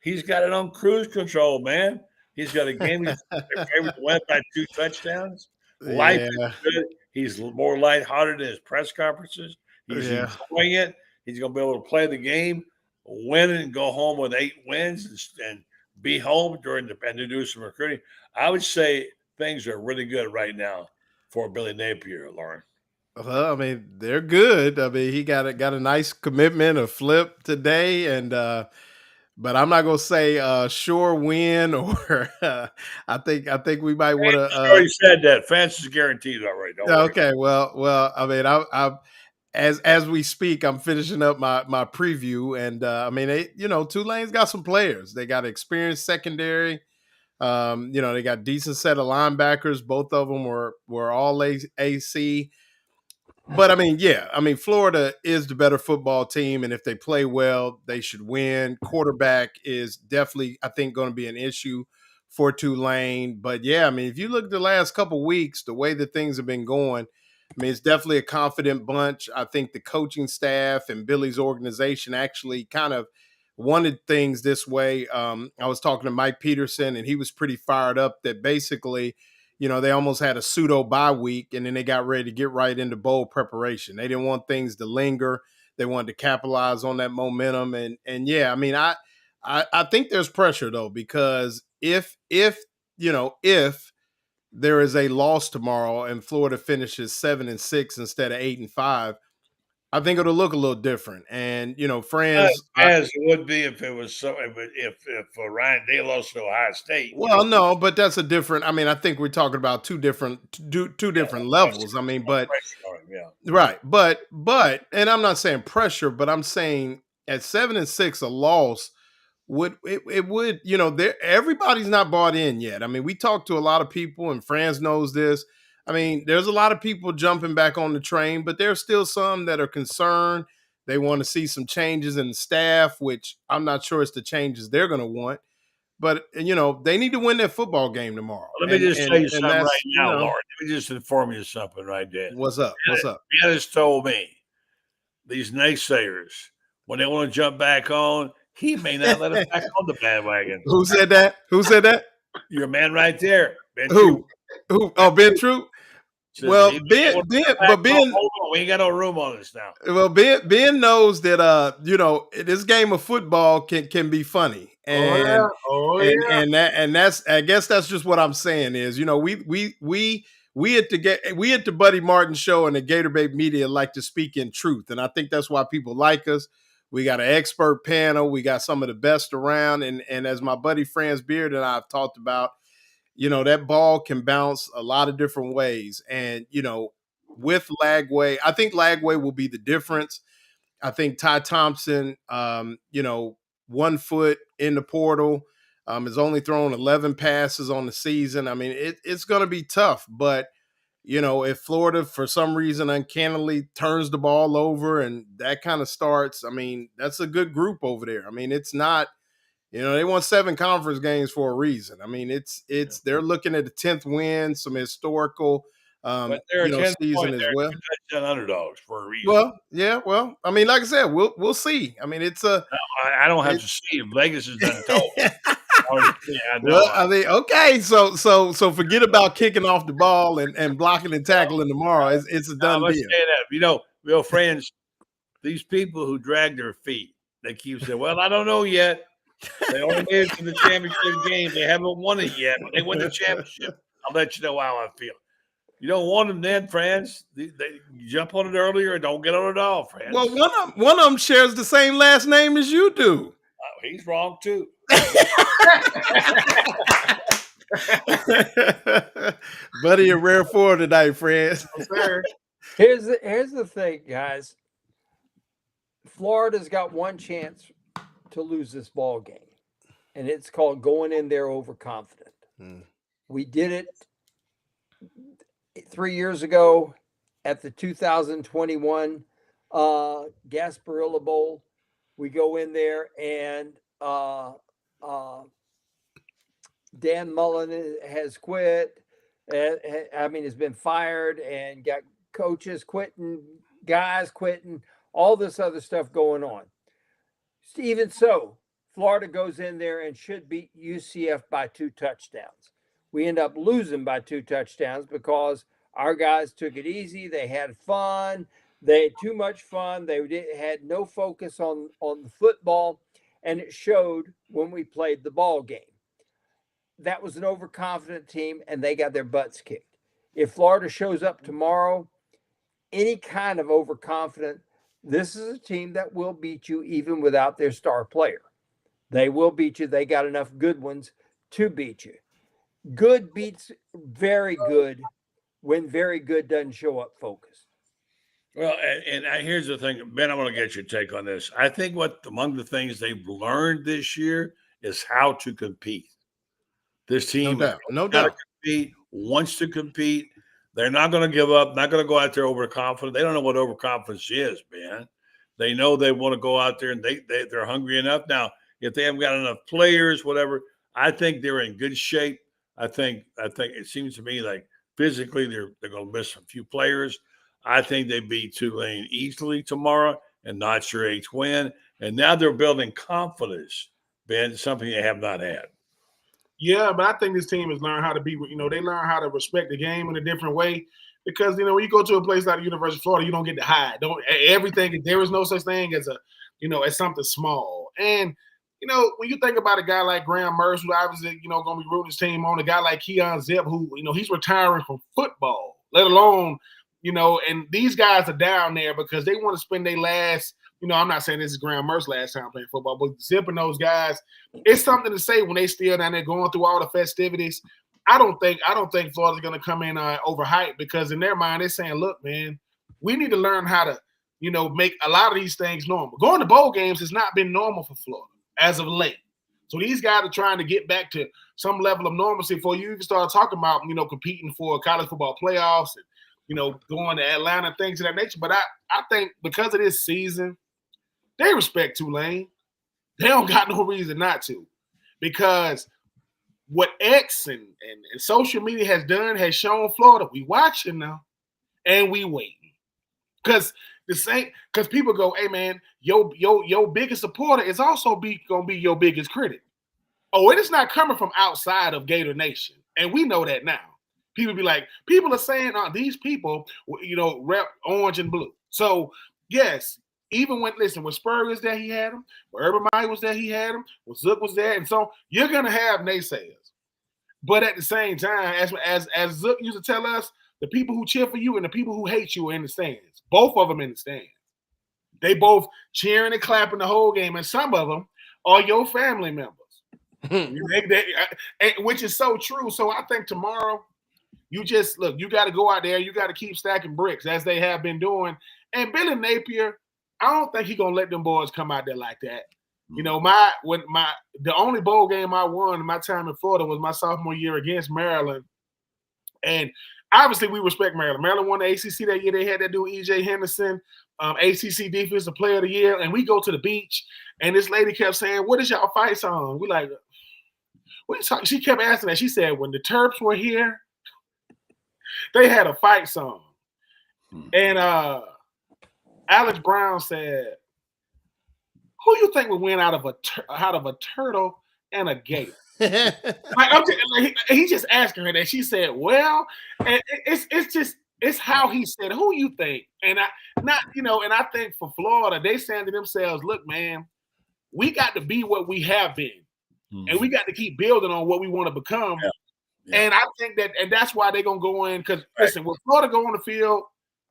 He's got it on cruise control, man. He's got a game. He's favorite to win by 2 touchdowns. Life is good. He's more lighthearted in his press conferences. He's enjoying it. He's going to be able to play the game, win it, and go home with 8 wins and be home and to do some recruiting. I would say things are really good right now for Billy Napier, Loren. Well, I mean, they're good. I mean, he got a nice commitment, a flip today, and but I'm not gonna say sure win or I think we might want to. already said that. Franz is guaranteed already. Okay, well, I mean, as we speak, I'm finishing up my preview, and I mean, Tulane's got some players. They got experienced secondary. They got decent set of linebackers. Both of them were all AC. But Florida is the better football team, and if they play well, they should win. Quarterback is definitely, I think, going to be an issue for Tulane. But yeah, I mean, if you look at the last couple weeks, the way that things have been going, I mean, it's definitely a confident bunch. I think the coaching staff and Billy's organization actually kind of wanted things this way. I was talking to Mike Peterson, and he was pretty fired up that basically, they almost had a pseudo bye week, and then they got ready to get right into bowl preparation. They didn't want things to linger. They wanted to capitalize on that momentum. And yeah, I mean, I think there's pressure though, because if there is a loss tomorrow and Florida finishes 7-6 instead of 8-5, I think it'll look a little different. And Franz, as it would be if it was so. If Ryan Day lost to Ohio State. Well, no, but that's a different. I mean, I think we're talking about two different levels. I mean, but right, but and I'm not saying pressure, but I'm saying at 7-6, a loss would everybody's not bought in yet. I mean, we talked to a lot of people, and Franz knows this. I mean, there's a lot of people jumping back on the train, but there's still some that are concerned. They want to see some changes in the staff, which I'm not sure it's the changes they're going to want. But, they need to win that football game tomorrow. Let me just tell you something right now, Loren. Let me just inform you something right there. What's up? Meadows told me these naysayers, when they want to jump back on, he may not let us back on the bandwagon. Who said that? Your man right there. Ben Who? Oh, Ben Troupe? Well, Ben, we ain't got no room on this now. Well, Ben knows that this game of football can be funny, and and that's, I guess that's just what I'm saying is, we at the Buddy Martin show and the Gator Babe Media like to speak in truth, and I think that's why people like us. We got an expert panel, we got some of the best around, and as my buddy Franz Beard and I have talked about, that ball can bounce a lot of different ways. And, with Lagway, I think Lagway will be the difference. I think Ty Thompson, 1 foot in the portal, has only thrown 11 passes on the season. I mean, it's going to be tough. But, if Florida, for some reason, uncannily turns the ball over and that kind of starts, I mean, that's a good group over there. I mean, it's not, they won 7 conference games for a reason. I mean, they're looking at the 10th win, some historical season as well. Underdogs for a reason. Well, yeah. Well, I mean, like I said, we'll see. I mean, it's a. I don't have to see. Vegas has done told. Well, I mean, okay. So forget about kicking off the ball and blocking and tackling tomorrow. It's a done deal. Real friends, these people who drag their feet, they keep saying, "Well, I don't know yet." They only made it to the championship game. They haven't won it yet. When they win the championship, I'll let you know how I feel. You don't want them then, Franz. They jump on it earlier or don't get on it all, Franz. Well, one of them shares the same last name as you do. He's wrong too. Buddy, a rare four tonight, Franz. Here's the thing, guys. Florida's got one chance to lose this ball game, and it's called going in there overconfident. We did it 3 years ago at the 2021 Gasparilla Bowl. We go in there and Dan Mullen has quit. Has been fired and got coaches quitting, guys quitting, all this other stuff going on. Even so, Florida goes in there and should beat UCF by 2 touchdowns. We end up losing by 2 touchdowns because our guys took it easy. They had fun. They had too much fun. They had no focus on the football, and it showed when we played the ball game. That was an overconfident team, and they got their butts kicked. If Florida shows up tomorrow, any kind of overconfident, this is a team that will beat you even without their star player. They will beat you. They got enough good ones to beat you. Good beats very good when very good doesn't show up focused. Well, here's the thing, Ben. I want to get your take on this. I think among the things they've learned this year is how to compete. This team, no got to doubt, compete, wants to compete. They're not going to give up. Not going to go out there overconfident. They don't know what overconfidence is, man. They know they want to go out there and they're hungry enough. Now, if they haven't got enough players, whatever, I think they're in good shape. I think it seems to me like physically they're going to miss a few players. I think they beat Tulane easily tomorrow and notch your 8th win. And now they're building confidence, Ben, something they have not had. Yeah, but I think this team has learned how to be, they learn how to respect the game in a different way. Because, when you go to a place like the University of Florida, you don't get to hide. There is no such thing as as something small. And, when you think about a guy like Graham Mercer, who obviously, going to be rooting his team on, a guy like Keon Zip, who, he's retiring from football, let alone, and these guys are down there because they want to spend their last, I'm not saying this is Graham Mercer's last time playing football, but Zip and those guys, it's something to say when they still down there going through all the festivities. I don't think Florida's going to come in overhyped, because in their mind they're saying, look, man, we need to learn how to, make a lot of these things normal. Going to bowl games has not been normal for Florida as of late. So these guys are trying to get back to some level of normalcy before you even start talking about, competing for college football playoffs and, going to Atlanta, things of that nature. But I think because of this season, they respect Tulane. They don't got no reason not to, because what X and social media has done has shown Florida, we watching now and we waiting. Because people go, hey man, your biggest supporter is also gonna be your biggest critic. Oh, it is not coming from outside of Gator Nation. And we know that now. People are saying these people, rep orange and blue. So yes, even when Spurrier was there, he had him. When Urban Meyer was there, he had him. When Zook was there, and so you're gonna have naysayers. But at the same time, as Zook used to tell us, the people who cheer for you and the people who hate you are in the stands. Both of them in the stands. They both cheering and clapping the whole game, and some of them are your family members, which is so true. So I think tomorrow, you got to go out there, you got to keep stacking bricks as they have been doing. And Billy Napier, I don't think he's gonna let them boys come out there like that. The only bowl game I won in my time in Florida was my sophomore year against Maryland. And obviously we respect Maryland. Maryland won the ACC that year. They had that dude E.J. Henderson, ACC Defensive Player of the Year. And we go to the beach, and this lady kept saying, what is y'all fight song? We like, what are you talking? She kept asking that. She said, when the Terps were here, they had a fight song. And Alex Brown said, who you think would win out of a turtle and a gator? He's just asking her that. She said, well, and it's how he said, who you think? And I think for Florida, they saying to themselves, look, man, we got to be what we have been. And we got to keep building on what we want to become. Yeah. Yeah. And I think that's why they're gonna go in, because listen, when Florida go on the field,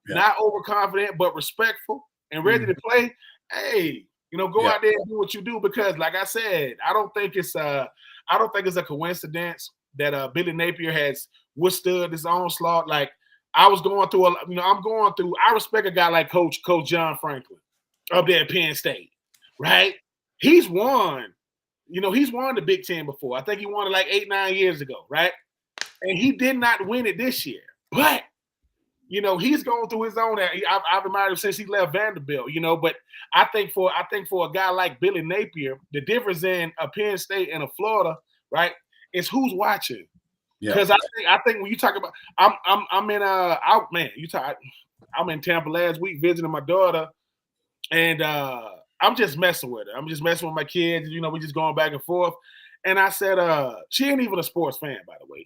not overconfident, but respectful and ready to play, hey, go out there and do what you do, because like I said, I don't think it's a coincidence that Billy Napier has withstood this onslaught. Like I was going through I respect a guy like Coach John Franklin up there at Penn State, right? He's won the Big Ten before. I think he won it like 8-9 years ago, right? And he did not win it this year. But he's going through his own. I've admired him since he left Vanderbilt, But I think for a guy like Billy Napier, the difference in a Penn State and a Florida, right, is who's watching. Because I think when you talk about, I'm in Tampa last week visiting my daughter, and I'm just messing with her. I'm just messing with my kids. We just going back and forth. And I said, she ain't even a sports fan, by the way.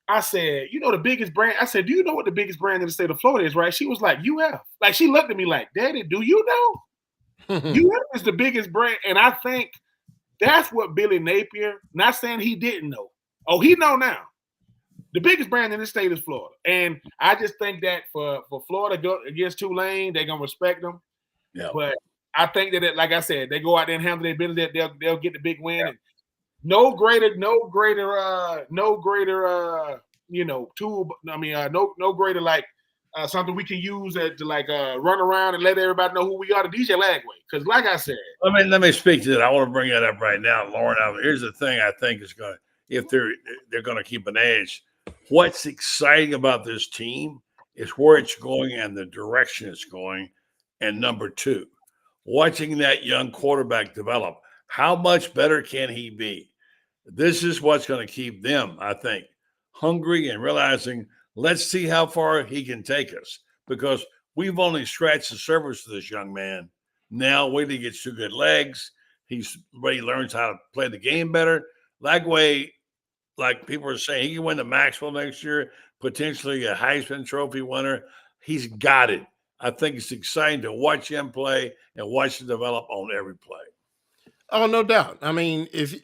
I said, the biggest brand. I said, do you know what the biggest brand in the state of Florida is, right? She was like, UF. Like, she looked at me like, Daddy, do you know? UF is the biggest brand. And I think that's what Billy Napier, not saying he didn't know. Oh, he know now. The biggest brand in the state is Florida. And I just think that for Florida go against Tulane, they're going to respect them. Yeah. But I think that, like I said, they go out there and handle their business. They'll get the big win. Yeah. And no greater, like something we can use to like run around and let everybody know who we are to DJ Lagway. Because like I said, let me speak to that. I want to bring that up right now, Loren. Here's the thing I think is going to, if they're going to keep an edge. What's exciting about this team is where it's going and the direction it's going. And number two, watching that young quarterback develop. How much better can he be? This is what's going to keep them, I think, hungry and realizing, let's see how far he can take us, because we've only scratched the surface of this young man. Now, wait till he gets 2 good legs. He's ready, learns how to play the game better. Lagway, like people are saying, he can win the Maxwell next year, potentially a Heisman Trophy winner. He's got it. I think it's exciting to watch him play and watch him develop on every play. Oh, no doubt. I mean, if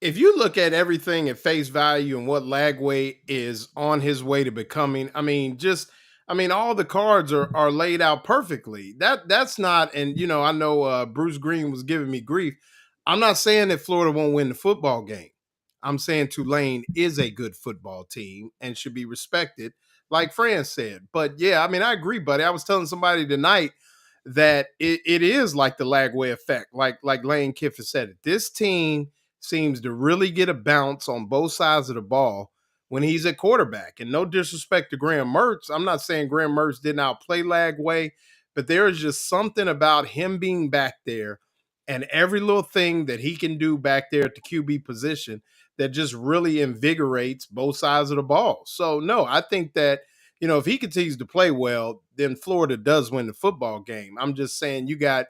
you look at everything at face value and what Lagway is on his way to becoming, all the cards are laid out perfectly. That's not, and I know Bruce Green was giving me grief. I'm not saying that Florida won't win the football game. I'm saying Tulane is a good football team and should be respected, like Franz said. But yeah, I agree, buddy. I was telling somebody tonight that it is like the Lagway effect, like Lane Kiffin said it. This team seems to really get a bounce on both sides of the ball when he's at quarterback. And no disrespect to Graham Mertz. I'm not saying Graham Mertz didn't outplay Lagway, but there is just something about him being back there and every little thing that he can do back there at the QB position that just really invigorates both sides of the ball. So, no, I think that, if he continues to play well, then Florida does win the football game. I'm just saying you got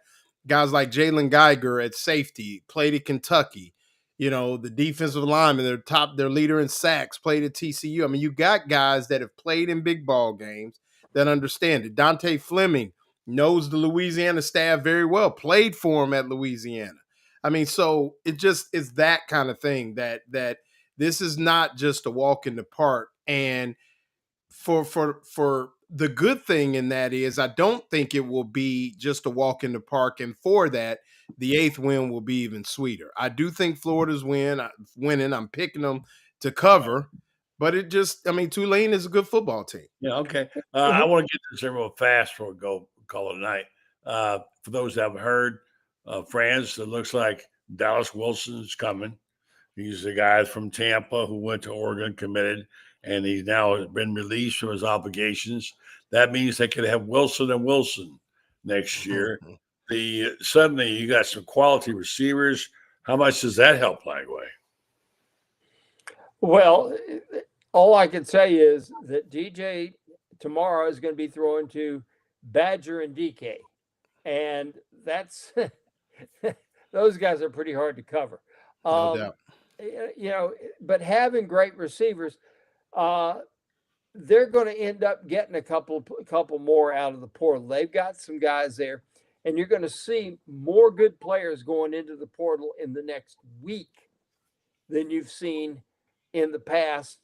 guys like Jalen Geiger at safety, played at Kentucky. The defensive lineman, their leader in sacks, played at TCU. You got guys that have played in big ball games that understand it. Dante Fleming knows the Louisiana staff very well, played for him at Louisiana. So it just is that kind of thing that this is not just a walk in the park. And for the good thing in that is I don't think it will be just a walk in the park. And for that, the 8th win will be even sweeter. I do think Florida's winning. I'm picking them to cover, but it just, Tulane is a good football team. Yeah, okay. I want to get to this in real fast before we go call it a night. For those that haven't heard, Franz, it looks like Dallas Wilson's coming. He's the guy from Tampa who went to Oregon, committed, and he's now been released from his obligations. That means they could have Wilson and Wilson next year. Suddenly you got some quality receivers. How much does that help Lagway? Well, all I can say is that DJ tomorrow is going to be throwing to Badger and DK. And that's those guys are pretty hard to cover. No doubt. But having great receivers, they're going to end up getting a couple more out of the portal. They've got some guys there, and you're going to see more good players going into the portal in the next week than you've seen in the past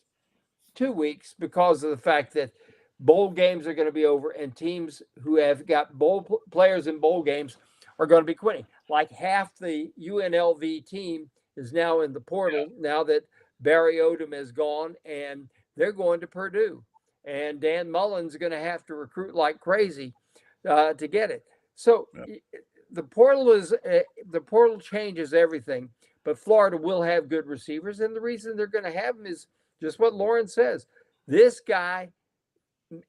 2 weeks, because of the fact that bowl games are going to be over, and teams who have got bowl players in bowl games are going to be quitting. Like half the UNLV team is now in the portal now that Barry Odom is gone, and they're going to Purdue. And Dan Mullen's going to have to recruit like crazy to get it. So the portal changes everything, but Florida will have good receivers. And the reason they're going to have them is just what Loren says. This guy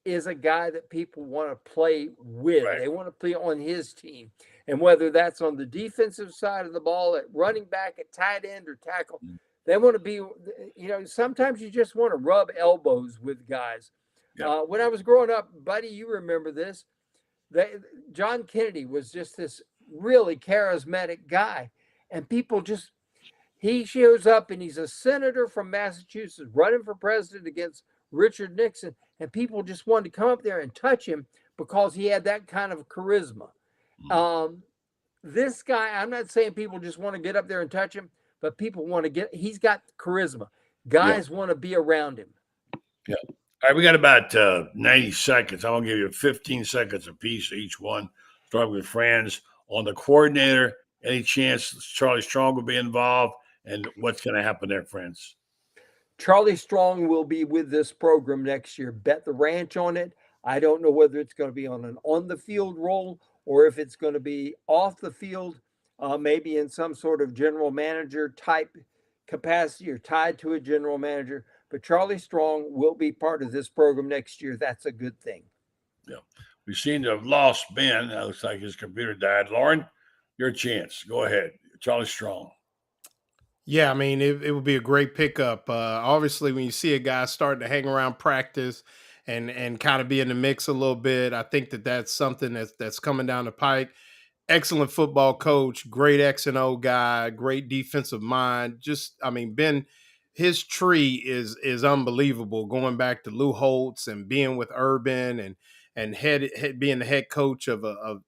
is a guy that people want to play with. Right. They want to play on his team. And whether that's on the defensive side of the ball, at running back, at tight end, or tackle, they want to be, sometimes you just want to rub elbows with guys. Yeah. When I was growing up, buddy, you remember this, John Kennedy was just this really charismatic guy. And people he shows up and he's a senator from Massachusetts running for president against Richard Nixon. And people just wanted to come up there and touch him because he had that kind of charisma. This guy, I'm not saying people just want to get up there and touch him, but people want to he's got charisma. Guys want to be around him. Yeah. All right, we got about 90 seconds. I'm going to give you 15 seconds apiece each one. Starting with Franz on the coordinator. Any chance Charlie Strong will be involved? And what's going to happen there, Franz? Charlie Strong will be with this program next year. Bet the ranch on it. I don't know whether it's going to be on the field role or if it's going to be off the field, maybe in some sort of general manager type capacity or tied to a general manager. But Charlie Strong will be part of this program next year. That's a good thing. Yeah. We seem to have lost Ben. It looks like his computer died. Loren, your chance. Go ahead. Charlie Strong. Yeah, I mean, it would be a great pickup. Obviously, when you see a guy starting to hang around practice and kind of be in the mix a little bit, I think that's something that's coming down the pike. Excellent football coach, great X and O guy, great defensive mind. Just, I mean, Ben, his tree is unbelievable. Going back to Lou Holtz and being with Urban and being the head coach of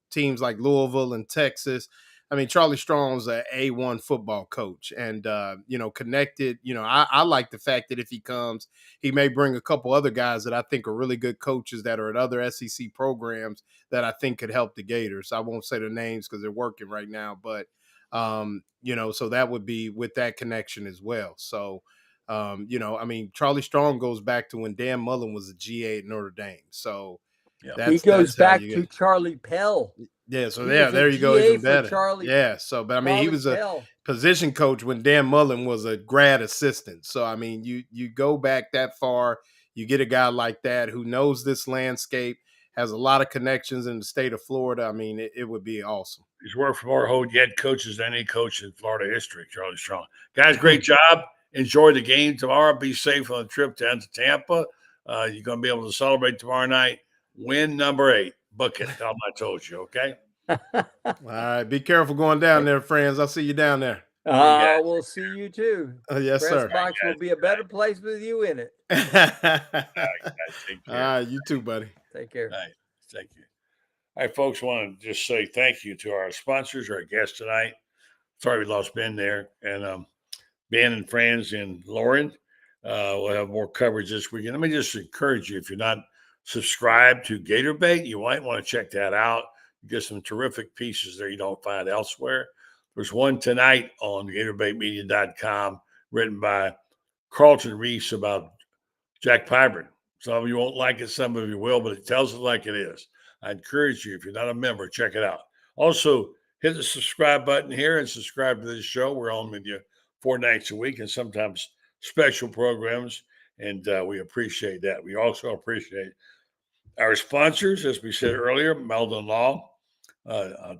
teams like Louisville and Texas. I mean, Charlie Strong's a A1 football coach and, connected. I like the fact that if he comes, he may bring a couple other guys that I think are really good coaches that are at other SEC programs that I think could help the Gators. I won't say the names because they're working right now, but, so that would be with that connection as well. So, Charlie Strong goes back to when Dan Mullen was a GA at Notre Dame. So he goes back to Charlie Pell. Yeah, so there you go, even better. Charlie, yeah, so but I mean, he was Pell. A position coach when Dan Mullen was a grad assistant. So I mean, you go back that far, you get a guy like that who knows this landscape, has a lot of connections in the state of Florida. I mean, it would be awesome. He's worked for more head coaches than any coach in Florida history, Charlie Strong. Guys, great job. Enjoy the game tomorrow. Be safe on the trip down to Tampa. You're going to be able to celebrate tomorrow night. Win number 8. Book it. Tell them I told you, okay? All right. Be careful going down there, friends. I'll see you down there. We'll see you too. Yes, Press sir. box will be a better place with you in it. All right, you too, buddy. Take care. All right. Thank you. All right, folks, I want to just say thank you to our sponsors, our guests tonight. Sorry we lost Ben there. And Ben and Franz and Loren will have more coverage this weekend. Let me just encourage you, if you're not subscribed to Gator Bait, you might want to check that out. You get some terrific pieces there you don't find elsewhere. There's one tonight on GatorBaitMedia.com written by Carlton Reese about Jack Pyburn. Some of you won't like it, some of you will, but it tells it like it is. I encourage you, if you're not a member, check it out. Also, hit the subscribe button here and subscribe to this show. We're on with you 4 nights a week and sometimes special programs, and we appreciate that. We also appreciate our sponsors, as we said earlier, Meldon Law,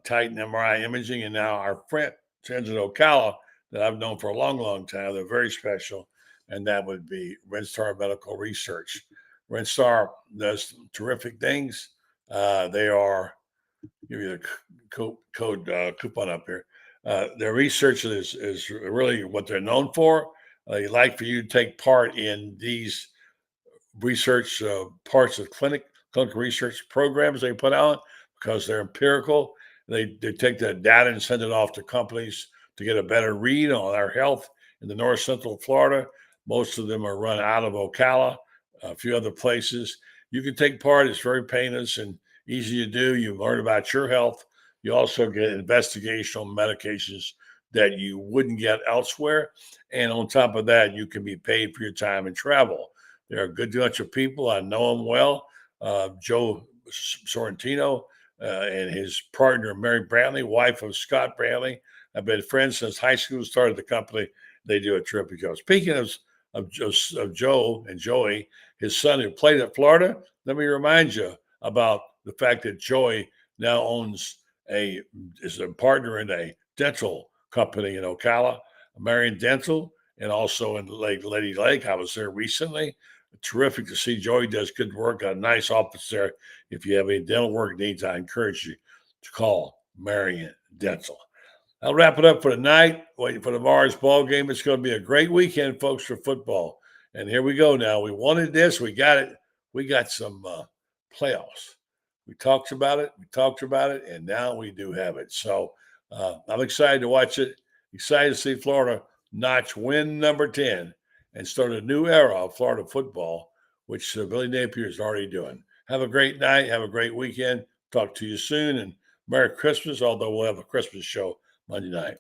Titan MRI Imaging, and now our friends in Ocala that I've known for a long, long time. They're very special, and that would be Renstar Medical Research. Renstar does terrific things. They are, give you the code coupon up here. Their research is really what they're known for. They like for you to take part in these research parts of clinical research programs they put out because they're empirical. They take that data and send it off to companies to get a better read on our health in the north central Florida. Most of them are run out of Ocala, a few other places. You can take part. It's very painless and easy to do. You learn about your health. You also get investigational medications that you wouldn't get elsewhere. And on top of that, you can be paid for your time and travel. They're a good bunch of people. I know them well. Joe Sorrentino and his partner, Mary Brantley, wife of Scott Brantley, have been friends since high school, started the company. They do a terrific job. Speaking of Joe and Joey, his son who played at Florida, let me remind you about the fact that Joey now is a partner in a dental company in Ocala, Marion Dental, and also in Lady Lake. I was there recently. Terrific to see. Joey does good work. Got a nice office there. If you have any dental work needs, I encourage you to call Marion Dental. I'll wrap it up for tonight. Waiting for tomorrow's ball game. It's going to be a great weekend, folks, for football. And here we go now. We wanted this. We got it. We got some playoffs. We talked about it. And now we do have it. So I'm excited to watch it. Excited to see Florida notch win number 10 and start a new era of Florida football, which Billy Napier is already doing. Have a great night. Have a great weekend. Talk to you soon. And Merry Christmas, although we'll have a Christmas show Monday night.